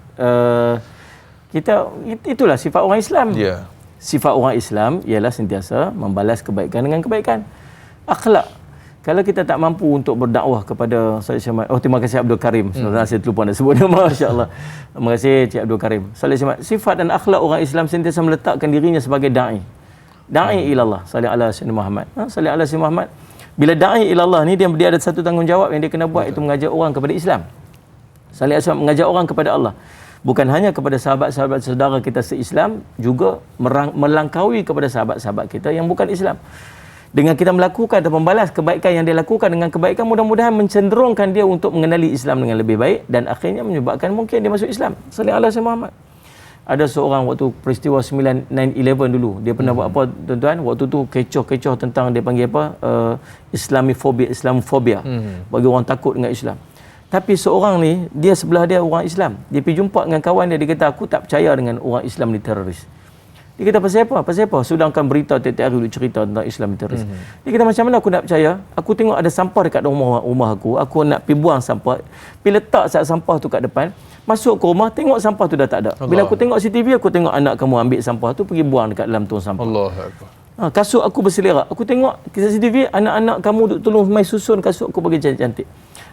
Kita itulah sifat orang Islam. Sifat orang Islam ialah sentiasa membalas kebaikan dengan kebaikan. Akhlak. Kalau kita tak mampu untuk berdakwah kepada Salih Asyamat, terima kasih Abdul Karim. Sebenarnya saya terlupa nak sebut nama, masya-Allah. Terima kasih Cik Abdul Karim. Salih Asyamat, sifat dan akhlak orang Islam sentiasa meletakkan dirinya sebagai dai. Dai ilallah, salih ala sayyidina Muhammad. Salih ala sayyidina Muhammad. Bila dai ilallah ni, dia ada satu tanggungjawab yang dia kena buat, itu mengajak orang kepada Islam. Salih Asyamat mengajak orang kepada Allah. Bukan hanya kepada sahabat-sahabat saudara kita se-Islam, juga melangkaui kepada sahabat-sahabat kita yang bukan Islam. Dengan kita melakukan atau membalas kebaikan yang dia lakukan dengan kebaikan, mudah-mudahan mencenderungkan dia untuk mengenali Islam dengan lebih baik dan akhirnya menyebabkan mungkin dia masuk Islam. Salih ala sayyidina Muhammad. Ada seorang waktu peristiwa 9/11 dulu, dia pernah buat apa, tuan-tuan? Waktu tu kecoh-kecoh tentang, dia panggil apa, Islamofobia. Bagi orang takut dengan Islam. Tapi seorang ni, dia sebelah dia orang Islam. Dia pergi jumpa dengan kawan dia, dia kata, aku tak percaya dengan orang Islam ni teroris. Dia kata, pasal apa? Pasal apa? Sedangkan berita tiap-tiap hari cerita tentang Islam teroris. Dia kata, macam mana aku nak percaya? Aku tengok ada sampah dekat rumah aku nak pergi buang sampah. Pergi letak sampah tu kat depan. Masuk ke rumah, tengok sampah tu dah tak ada. Bila aku tengok CCTV, aku tengok anak kamu ambil sampah tu, pergi buang dekat dalam tong sampah. Kasut aku berselerak. Aku tengok CCTV, anak-anak kamu duk tolong mai susun kasut aku bagi cantik-cantik.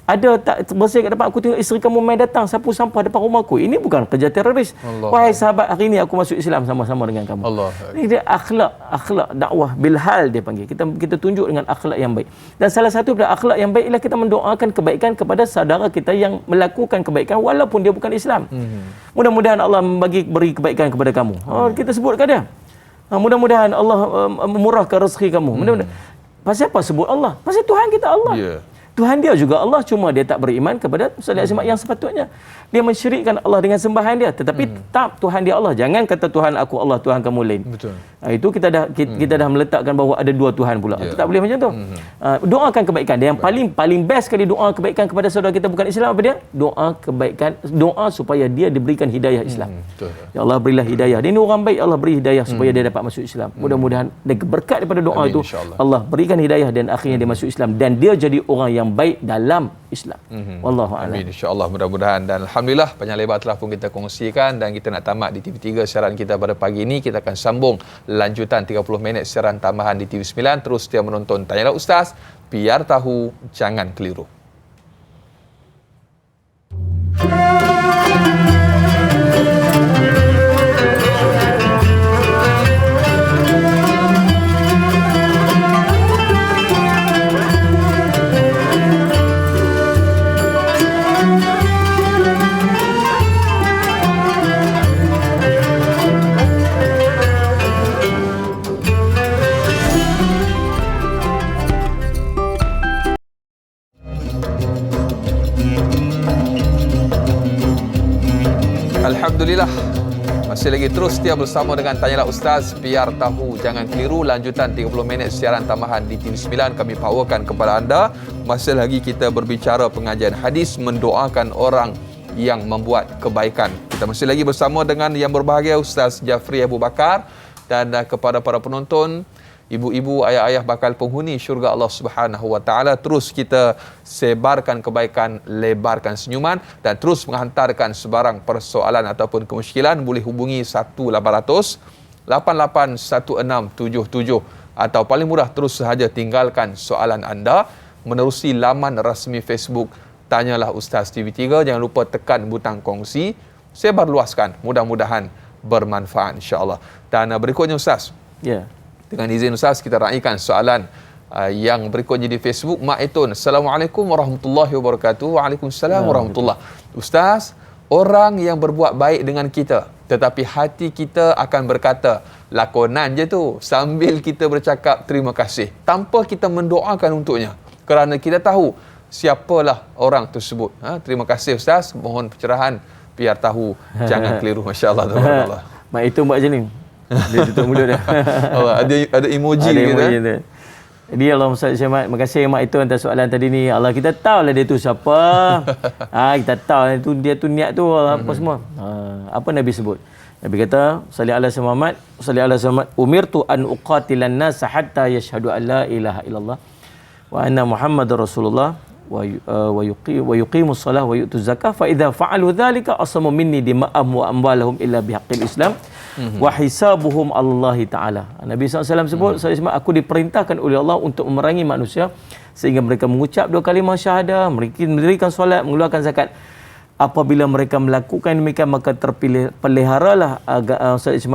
Ada tak bersih kat depan, aku tengok isteri kamu mai datang sapu sampah depan rumah aku. Ini bukan kerja teroris. Wahai sahabat, hari ini aku masuk Islam sama-sama dengan kamu. Ini dia akhlak dakwah bilhal dia panggil. Kita tunjuk dengan akhlak yang baik. Dan salah satu daripada akhlak yang baik ialah kita mendoakan kebaikan kepada saudara kita yang melakukan kebaikan walaupun dia bukan Islam. Mudah-mudahan Allah beri kebaikan kepada kamu. Kita sebutkan dia. Mudah-mudahan Allah memurahkan rezeki kamu. Mudah-mudahan. Pasal apa sebut Allah? Pasal Tuhan kita Allah. Tuhan dia juga Allah, cuma dia tak beriman kepada solat Jumaat yang sepatutnya. Dia mensyirikkan Allah dengan sembahan dia, tetapi tak Tuhan dia Allah. Jangan kata Tuhan aku Allah, Tuhan kamu lain. Betul. Itu kita dah meletakkan bahawa ada dua Tuhan pula. Itu tak boleh macam tu. Doakan kebaikan. Dia yang paling best sekali doa kebaikan kepada saudara kita bukan Islam apa dia? Doa kebaikan, doa supaya dia diberikan hidayah Islam. Ya Allah berilah hidayah. Dia ni orang baik, Allah beri hidayah supaya dia dapat masuk Islam. Mudah-mudahan berkat daripada doa itu Allah berikan hidayah dan akhirnya dia masuk Islam dan dia jadi orang yang baik dalam Islam. Wallahu a'lam. Amin, insya-Allah, mudah-mudahan. Dan alhamdulillah panjang lebar telah pun kita kongsikan dan kita nak tamat di TV3 siaran kita pada pagi ini. Kita akan sambung lanjutan 30 minit siaran tambahan di TV9. Terus setia menonton Tanyalah Ustaz, biar tahu jangan keliru. Alhamdulillah, masih lagi terus setia bersama dengan Tanyalah Ustaz, biar tahu jangan keliru. Lanjutan 30 minit siaran tambahan di TV9 kami powerkan kepada anda. Masih lagi kita berbicara pengajian hadis, mendoakan orang yang membuat kebaikan. Kita masih lagi bersama dengan yang berbahagia Ustaz Jafri Abu Bakar. Dan kepada para penonton, ibu-ibu, ayah-ayah bakal penghuni syurga Allah Subhanahu wa taala, terus kita sebarkan kebaikan, lebarkan senyuman dan terus menghantarkan sebarang persoalan ataupun kemusykilan boleh hubungi 1800 881677 atau paling murah terus sahaja tinggalkan soalan anda menerusi laman rasmi Facebook Tanyalah Ustaz TV3. Jangan lupa tekan butang kongsi, sebarluaskan, mudah-mudahan bermanfaat insya-Allah. Dan berikutnya Ustaz. Ya. Dengan izin Ustaz, kita raikan soalan yang berikutnya di Facebook. Mak Etun, Assalamualaikum warahmatullahi wabarakatuh. Waalaikumsalam warahmatullahi. Ustaz, orang yang berbuat baik dengan kita, tetapi hati kita akan berkata, lakonan je tu, sambil kita bercakap terima kasih, tanpa kita mendoakan untuknya. Kerana kita tahu siapalah orang tersebut. Terima kasih Ustaz, mohon pencerahan biar tahu jangan keliru. Masya Allah. Mak itu buat macam ni. Dia tutup mulut dia. Ada emoji kita. Jadi Allah Ustaz Syahmat, terima kasih Mak itu atas soalan tadi ni. Allah, kita tahu lah dia tu siapa. Kita tahu tu dia tu niat tu apa semua. Apa Nabi sebut? Nabi kata, salli ala Muhammad, salli ala Muhammad, umirtu an uqatilan nas hatta yashhadu an la ilaha illallah wa anna Muhammadar Rasulullah wa yuqimus salah wa yu'tuz zakah fa idza fa'alu dhalika asamu minni dima'ahum wa amwalahum illa bihaqqil Islam wa hisabuhum Allah Ta'ala. Nabi SAW sebut, aku diperintahkan oleh Allah untuk memerangi manusia sehingga mereka mengucap dua kalimah syahadah, mendirikan solat, mengeluarkan zakat. Apabila mereka melakukan demikian, maka terpeliharalah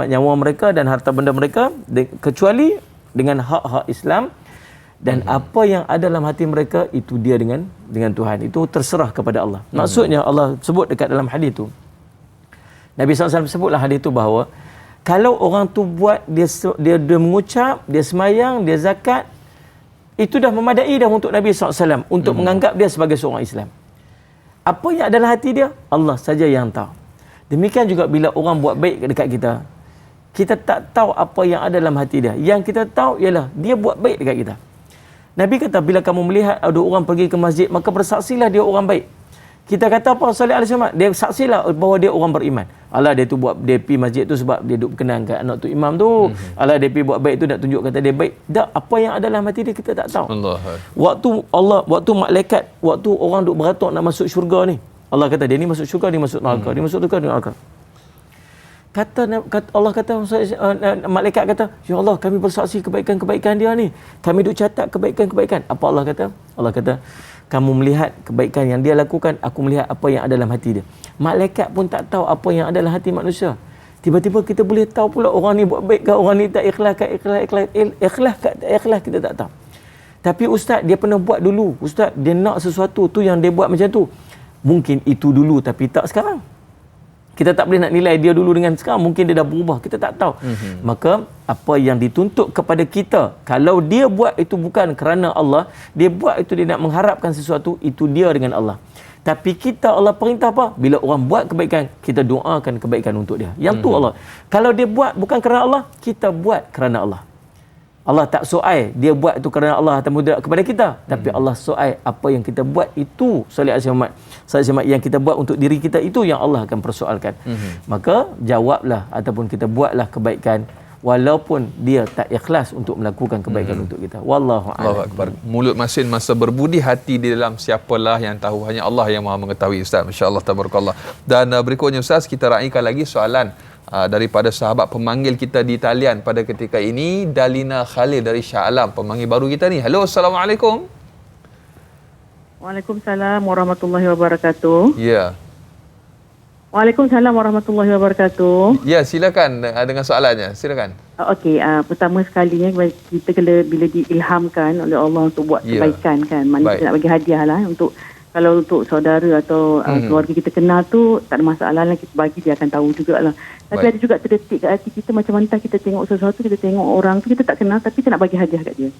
nyawa mereka dan harta benda mereka kecuali dengan hak-hak Islam. Dan apa yang ada dalam hati mereka itu dia dengan Tuhan. Itu terserah kepada Allah. Maksudnya Allah sebut dekat dalam hadis tu. Nabi SAW sebutlah hadis tu bahawa kalau orang tu buat dia mengucap, dia semayang, dia zakat, itu dah memadai dah untuk Nabi SAW untuk menganggap dia sebagai seorang Islam. Apa yang ada dalam hati dia, Allah saja yang tahu. Demikian juga bila orang buat baik dekat kita, kita tak tahu apa yang ada dalam hati dia. Yang kita tahu ialah dia buat baik dekat kita. Nabi kata, bila kamu melihat ada orang pergi ke masjid, maka bersaksilah dia orang baik. Kita kata apa? Salih alaihi wasallam, dia saksilah bahawa dia orang beriman. Alah, dia tu buat, dia pergi masjid tu sebab dia duk berkenan kat anak tu imam tu. Alah, dia pergi buat baik tu nak tunjuk kata dia baik. Tak, apa yang ada dalam hati dia kita tak tahu. Waktu malaikat, waktu orang duk beratuk nak masuk syurga ni, Allah kata dia ni masuk syurga, dia masuk neraka, dia masuk neraka, dia neraka. Allah kata, malaikat kata, ya Allah, kami bersaksi kebaikan-kebaikan dia ni. Kami duk catat kebaikan-kebaikan. Apa Allah kata? Allah kata, kamu melihat kebaikan yang dia lakukan, aku melihat apa yang ada dalam hati dia. Malaikat pun tak tahu apa yang ada dalam hati manusia. Tiba-tiba kita boleh tahu pula orang ni buat baik ke, orang ni tak ikhlas ke, ikhlas ke tak ikhlas, kita tak tahu. Tapi ustaz, dia pernah buat dulu. Ustaz, dia nak sesuatu tu yang dia buat macam tu. Mungkin itu dulu tapi tak sekarang. Kita tak boleh nak nilai dia dulu dengan sekarang. Mungkin dia dah berubah. Kita tak tahu. Maka apa yang dituntut kepada kita, kalau dia buat itu bukan kerana Allah, dia buat itu dia nak mengharapkan sesuatu, itu dia dengan Allah. Tapi kita, Allah perintah apa? Bila orang buat kebaikan, kita doakan kebaikan untuk dia. Yang tu Allah. Kalau dia buat bukan kerana Allah, kita buat kerana Allah. Allah tak soal dia buat itu kerana Allah atau mudarat kepada kita, tapi Allah soal apa yang kita buat itu, solat Muhammad yang kita buat untuk diri kita, itu yang Allah akan persoalkan. Maka jawablah ataupun kita buatlah kebaikan walaupun dia tak ikhlas untuk melakukan kebaikan untuk kita. Wallahu a'lam. Allahu akbar. Mulut masin masa berbudi, hati di dalam siapalah yang tahu, hanya Allah yang Maha mengetahui Ustaz. Masya-Allah, tabarakallah. Dan berikutnya Ustaz, kita raikan lagi soalan daripada sahabat pemanggil kita di talian pada ketika ini, Dalina Khalil dari Shah Alam, pemanggil baru kita ni. Halo, Assalamualaikum. Waalaikumsalam warahmatullahi wabarakatuh. Ya. Waalaikumsalam warahmatullahi wabarakatuh. Ya, silakan dengan soalannya. Silakan. Okey, pertama sekalinya kita bila diilhamkan oleh Allah untuk buat kebaikan kan, maknanya kita nak bagi hadiah lah untuk, kalau untuk saudara atau keluarga kita kenal tu tak ada masalah lah, kita bagi, dia akan tahu jugalah. Tapi ada juga terdetik kat hati kita, macam mana kita tengok sesuatu, kita tengok orang tu kita tak kenal tapi kita nak bagi hadiah kat dia.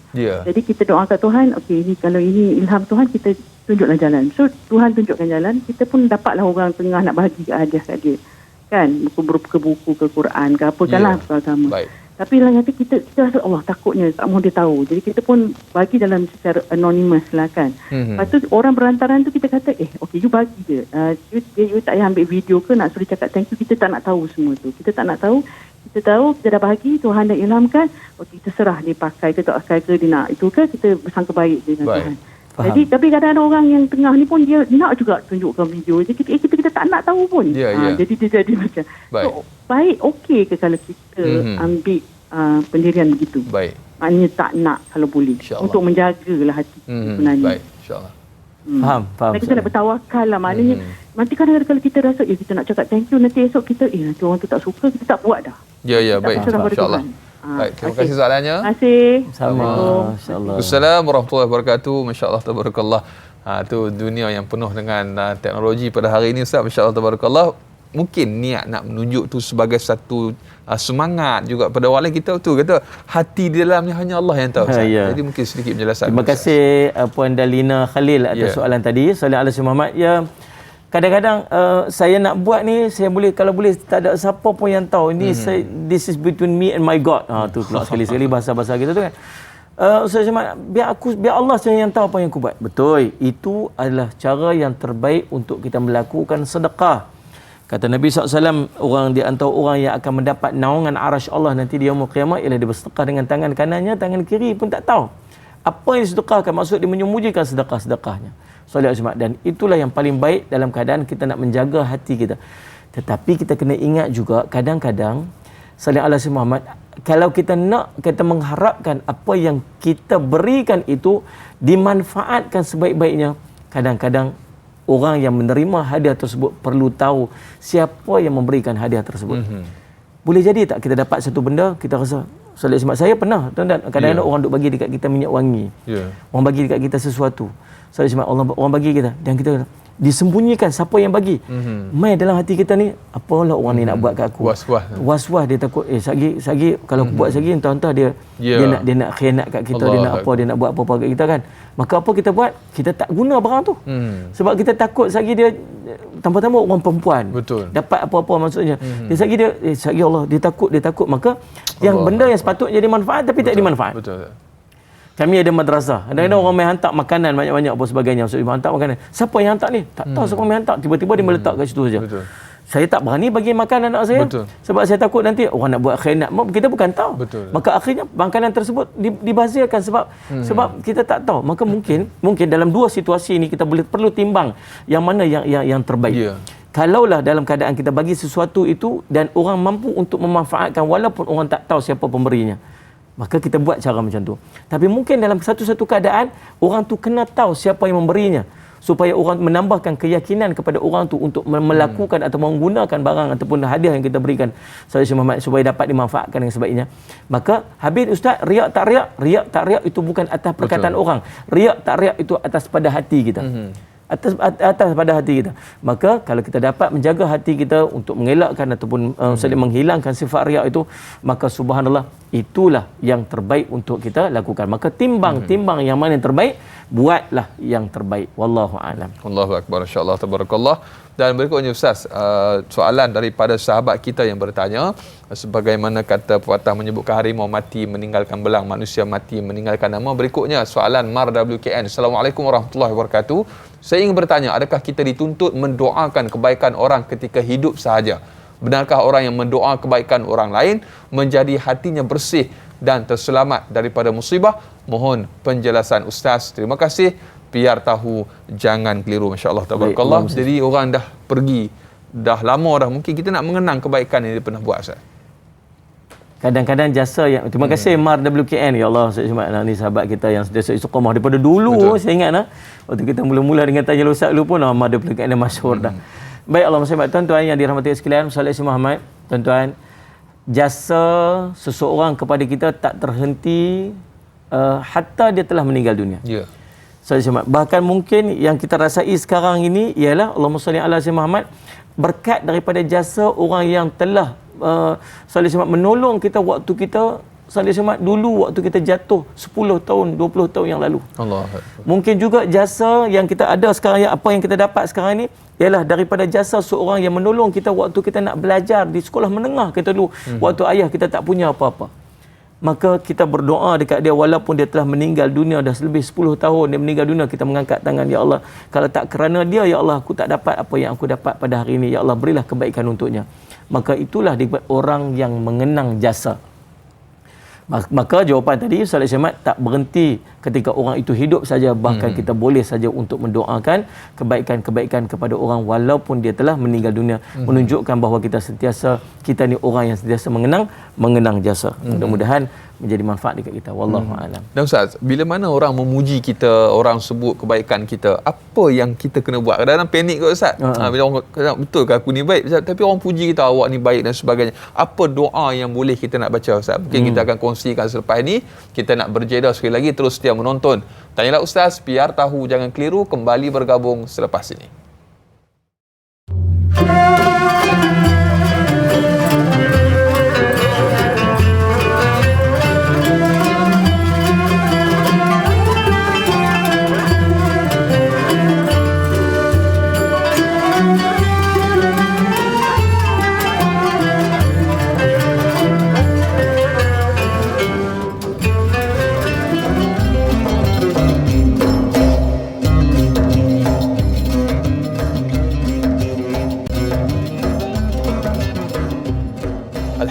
Jadi kita doa kat Tuhan, okey, kalau ini ilham Tuhan, kita tunjuklah jalan. So Tuhan tunjukkan jalan, kita pun dapatlah orang tengah nak bagi hadiah kat dia. Kan, buku ke Quran ke apa kan lah pertama. Tapi nanti kita rasa Allah takutnya tak mahu dia tahu. Jadi kita pun bagi dalam secara anonymous lah kan. Lepas tu orang berantaran tu kita kata, okey, you bagi je. You tak payah ambil video ke nak suruh cakap thank you. Kita tak nak tahu semua tu. Kita tak nak tahu. Kita tahu kita dah bagi, Tuhan dah ilhamkan. Okey, kita serah dia pakai ke tak pakai ke, dia nak itu ke, kita bersangka baik dengan Tuhan. Jadi tapi kadang-kadang orang yang tengah ni pun dia nak juga tunjukkan video. Jadi kita tak nak tahu pun. Jadi dia jadi macam so, baik okey ke kalau kita ambil pendirian begitu. Maknanya tak nak kalau boleh untuk menjagalah hati sebenarnya. Baik, insya-Allah. Faham. Kita nak bertawakal lah, maknanya nanti kadang-kadang kalau kita rasa kita nak cakap thank you, nanti esok kita nanti orang tu tak suka, kita tak buat dah. Ya, baik, insya-Allah. Baik, terima kasih soalannya. Terima kasih. Sama, insya-Allah. Assalamualaikum warahmatullahi wabarakatuh. Masya-Allah, tabarakallah. Tu dunia yang penuh dengan teknologi pada hari ini Ustaz. Masya-Allah, tabarakallah. Mungkin niat nak menunjuk tu sebagai satu semangat juga pada orang lain, kita tu kata hati di dalamnya hanya Allah yang tahu. Jadi mungkin sedikit penjelasan. Terima kasih Puan Dalina Khalil atas soalan tadi. Soalan Alaihi Muhammad. Ya, kadang-kadang saya nak buat ni, saya boleh, kalau boleh tak ada siapa pun yang tahu. Ini this is between me and my God. Tu keluar sekali-sekali bahasa-bahasa kita tu kan. Ustaz Syamad, biar Allah saja yang tahu apa yang aku buat. Betul. Itu adalah cara yang terbaik untuk kita melakukan sedekah. Kata Nabi SAW, orang di antara orang yang akan mendapat naungan arasy Allah nanti di yaumul qiyamah ialah dia bersedekah dengan tangan kanannya, tangan kiri pun tak tahu apa yang disedekahkan. Maksud dia menyembunyikan sedekah-sedekahnya. Solat Jumaat. Dan itulah yang paling baik dalam keadaan kita nak menjaga hati kita. Tetapi kita kena ingat juga, kadang-kadang Salih Alaihi Muhammad, kalau kita mengharapkan apa yang kita berikan itu dimanfaatkan sebaik-baiknya, kadang-kadang orang yang menerima hadiah tersebut perlu tahu siapa yang memberikan hadiah tersebut. Boleh jadi tak kita dapat satu benda, kita rasa, saya pernah, kadang-kadang orang duk bagi dekat kita minyak wangi. Orang bagi dekat kita sesuatu. Orang bagi kita, dan kita disembunyikan siapa yang bagi. Mai dalam hati kita ni, apalah orang ni nak buat kat aku. Was-was dia takut, sagi kalau aku buat sagi, entah-entah dia nak khianat kat kita, dia nak apa, dia nak buat apa-apa kat kita kan. Maka apa kita buat? Kita tak guna barang tu. Sebab kita takut sagi dia, tambah-tambah orang perempuan. Dapat apa-apa maksudnya. Dia sagi Allah, dia takut. Maka yang benda yang sepatutnya jadi manfaat tapi tak dimanfaat. Kami ada madrasah. Kadang-kadang orang main hantar makanan banyak-banyak apa sebagainya. Maksudnya hantar makanan. Siapa yang hantar ni? Tak tahu siapa yang hantar. Tiba-tiba dia meletak kat situ saja. Saya tak berani bagi makan anak saya. Sebab saya takut nanti orang nak buat khianat. Kita bukan tahu. Maka akhirnya makanan tersebut dibazirkan sebab kita tak tahu. Maka mungkin dalam dua situasi ini kita perlu timbang yang mana yang terbaik. kalaulah dalam keadaan kita bagi sesuatu itu dan orang mampu untuk memanfaatkan walaupun orang tak tahu siapa pemberinya, maka kita buat cara macam tu. Tapi mungkin dalam satu-satu keadaan orang tu kena tahu siapa yang memberinya, supaya orang menambahkan keyakinan kepada orang tu untuk melakukan atau menggunakan barang ataupun hadiah yang kita berikan supaya dapat dimanfaatkan dengan sebaiknya. Maka habis ustaz, riak tak riak itu bukan atas perkataan orang. Riak tak riak itu atas pada hati kita. Atas pada hati kita. Maka kalau kita dapat menjaga hati kita untuk mengelakkan ataupun saling menghilangkan sifat riak itu, maka subhanallah itulah yang terbaik untuk kita lakukan. Maka timbang yang mana yang terbaik, buatlah yang terbaik. Wallahu a'lam. Allahu akbar, insyaallah, tabarakallah. Dan berikutnya Ustaz, soalan daripada sahabat kita yang bertanya, sebagaimana kata pepatah menyebutkan harimau mati meninggalkan belang, manusia mati meninggalkan nama. Berikutnya soalan Mar WKN. Assalamualaikum warahmatullahi wabarakatuh. Saya ingin bertanya, adakah kita dituntut mendoakan kebaikan orang ketika hidup sahaja? Benarkah orang yang mendoa kebaikan orang lain menjadi hatinya bersih dan terselamat daripada musibah? Mohon penjelasan Ustaz. Terima kasih. Biar tahu, jangan keliru. Masya-Allah, tabarakallah. Jadi orang dah pergi, dah lama dah, mungkin kita nak mengenang kebaikan yang dia pernah buat, Ustaz. Kadang-kadang jasa yang, terima kasih Mar WKN. Ya Allah, saya cuma ni sahabat kita yang sentiasa istiqamah daripada dulu. Saya ingat waktu kita mula-mula dengan tanya Ustaz dulu pun Mar WKN dah masyhur dah. Baik, Allah SWT, tuan-tuan yang dirahmati sekalian, Sallallahu Alaihi Muhammad, tuan-tuan, jasa seseorang kepada kita tak terhenti hatta dia telah meninggal dunia. Ya. Bahkan mungkin yang kita rasai sekarang ini ialah Allahumma salli ala sayyidina Muhammad, berkat daripada jasa orang yang telah menolong kita waktu kita dulu, waktu kita jatuh 10 tahun 20 tahun yang lalu. Allah. Mungkin juga jasa yang kita ada sekarang, apa yang kita dapat sekarang ini ialah daripada jasa seorang yang menolong kita waktu kita nak belajar di sekolah menengah kita dulu, waktu ayah kita tak punya apa-apa. Maka kita berdoa dekat dia walaupun dia telah meninggal dunia dah lebih 10 tahun dia meninggal dunia, kita mengangkat tangan, ya Allah, kalau tak kerana dia, ya Allah, aku tak dapat apa yang aku dapat pada hari ini, ya Allah, berilah kebaikan untuknya. Maka itulah orang yang mengenang jasa. Maka jawapan tadi Ustaz Syamat tak berhenti ketika orang itu hidup saja, bahkan kita boleh saja untuk mendoakan kebaikan-kebaikan kepada orang walaupun dia telah meninggal dunia, menunjukkan bahawa kita ni orang yang sentiasa mengenang jasa. Mudah-mudahan menjadi manfaat dekat kita. Wallahu a'lam. Dan Ustaz, bila mana orang memuji kita, orang sebut kebaikan kita, apa yang kita kena buat? Kadang-kadang panik kot Ustaz. Bila orang kata, betul ke aku ni baik? Tapi orang puji kita, awak ni baik dan sebagainya. Apa doa yang boleh kita nak baca, Ustaz? Mungkin kita akan kongsikan selepas ini. Kita nak berjeda sekali lagi, terus setia menonton. Tanyalah Ustaz, biar tahu, jangan keliru. Kembali bergabung selepas ini.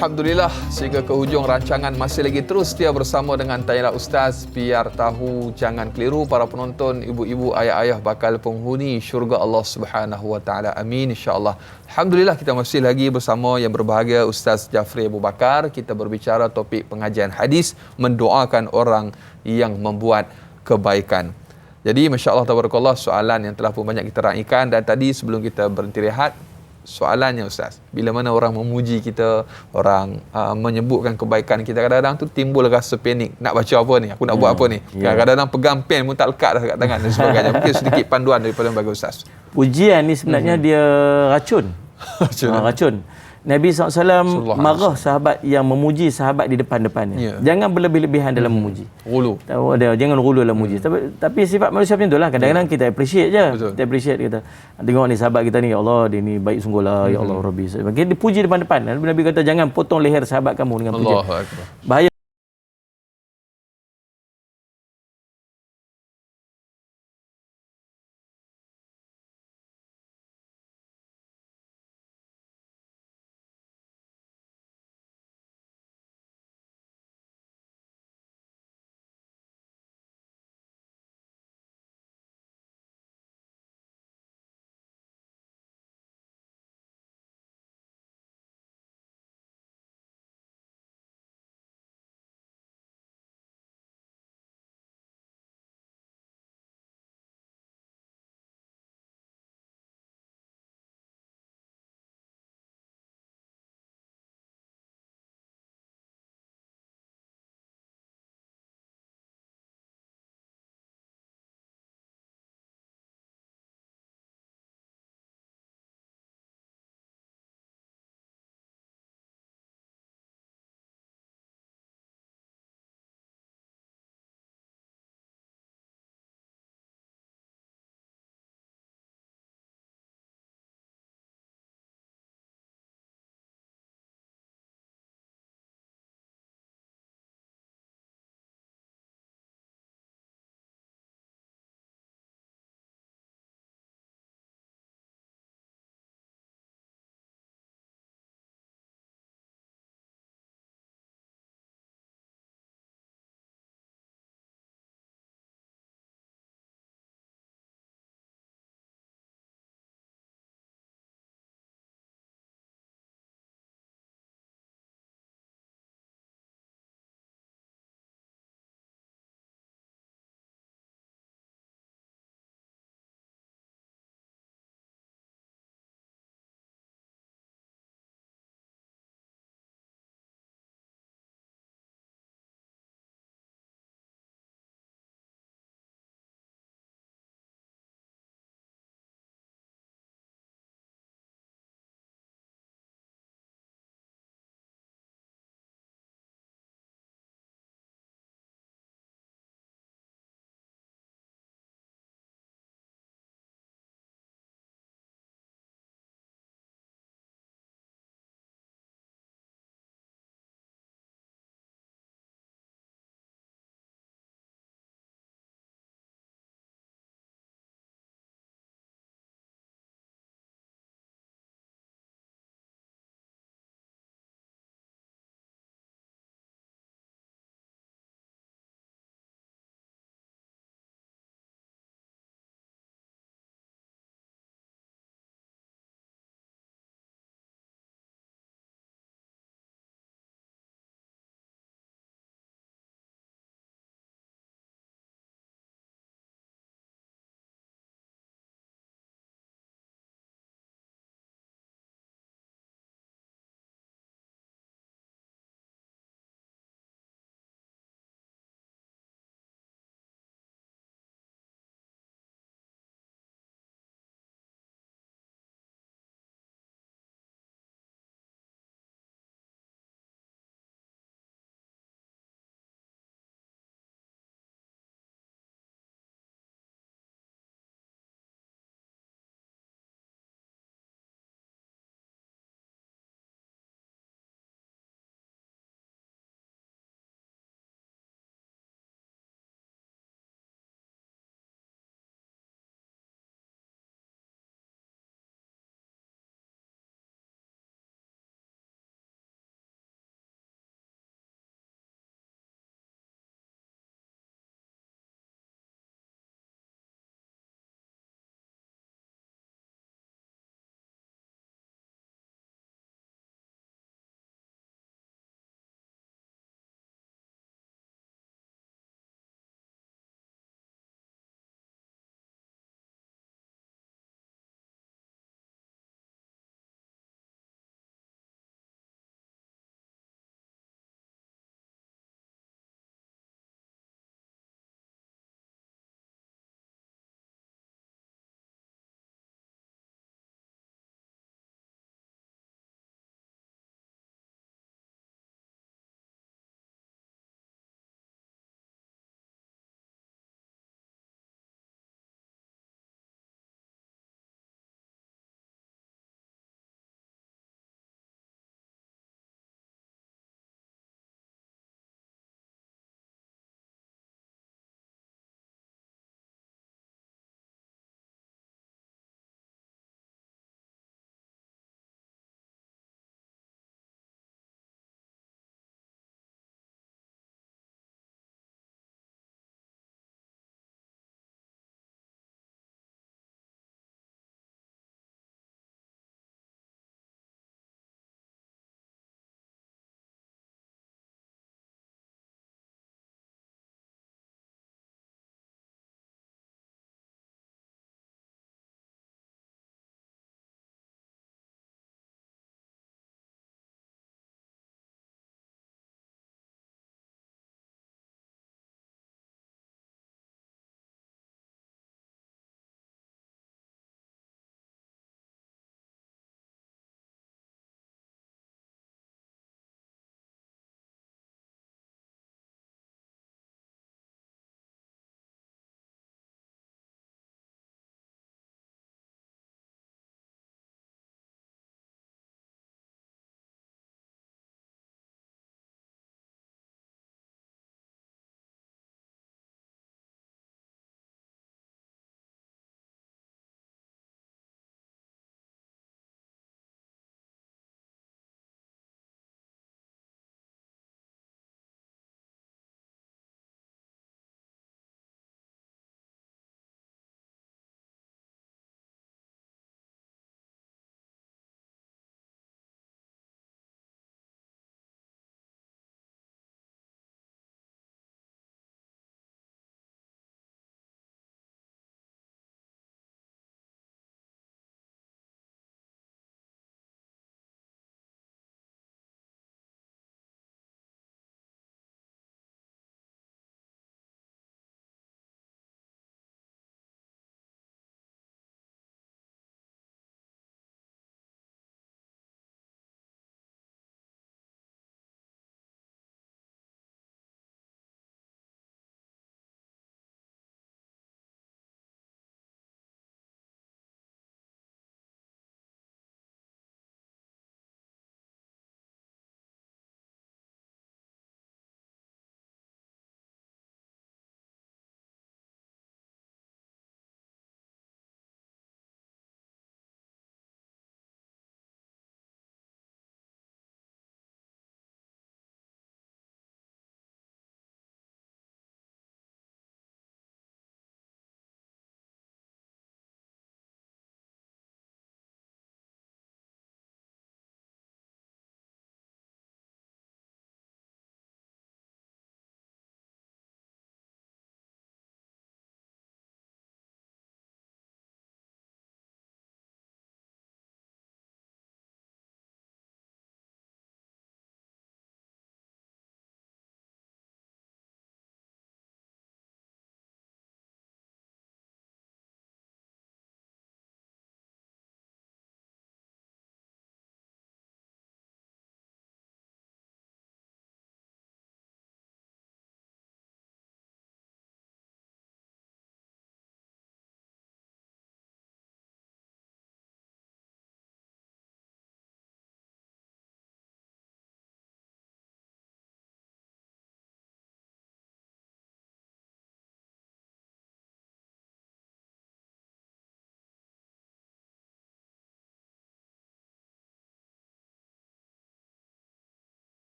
Alhamdulillah, sehingga ke hujung rancangan masih lagi terus setia bersama dengan Tanyalah Ustaz, biar tahu, jangan keliru. Para penonton, ibu-ibu, ayah-ayah bakal penghuni syurga Allah Subhanahu Wa Taala. Amin, insya-Allah. Alhamdulillah, kita masih lagi bersama yang berbahagia Ustaz Jafri Abu Bakar. Kita berbicara topik pengajian hadis, mendoakan orang yang membuat kebaikan. Jadi masya-Allah tabarakallah, soalan yang telah pun banyak kita raikan. Dan tadi sebelum kita berhenti rehat, soalannya Ustaz, bila mana orang memuji kita, orang menyebutkan kebaikan kita, kadang-kadang tu timbul rasa panik, nak baca apa ni, aku nak buat apa ni. Kadang-kadang pegang pen pun tak lekat dah kat tangan dan sebagainya. Mungkin sedikit panduan daripada bagi Ustaz. Pujian ni sebenarnya dia racun. Racun. Nabi SAW marah sahabat yang memuji sahabat di depan-depannya. Jangan berlebih-lebihan dalam memuji. Gulu. Tahu dia, jangan gulu dalam memuji. Tapi sifat manusia macam itulah. Kadang-kadang kita appreciate je. Betul. Kita appreciate, kita tengok ni sahabat kita ni, ya Allah, dia ni baik sungguhlah, ya Allah Rabbi. Kita dipuji depan-depan. Nabi kata jangan potong leher sahabat kamu dengan pujian. Bahaya.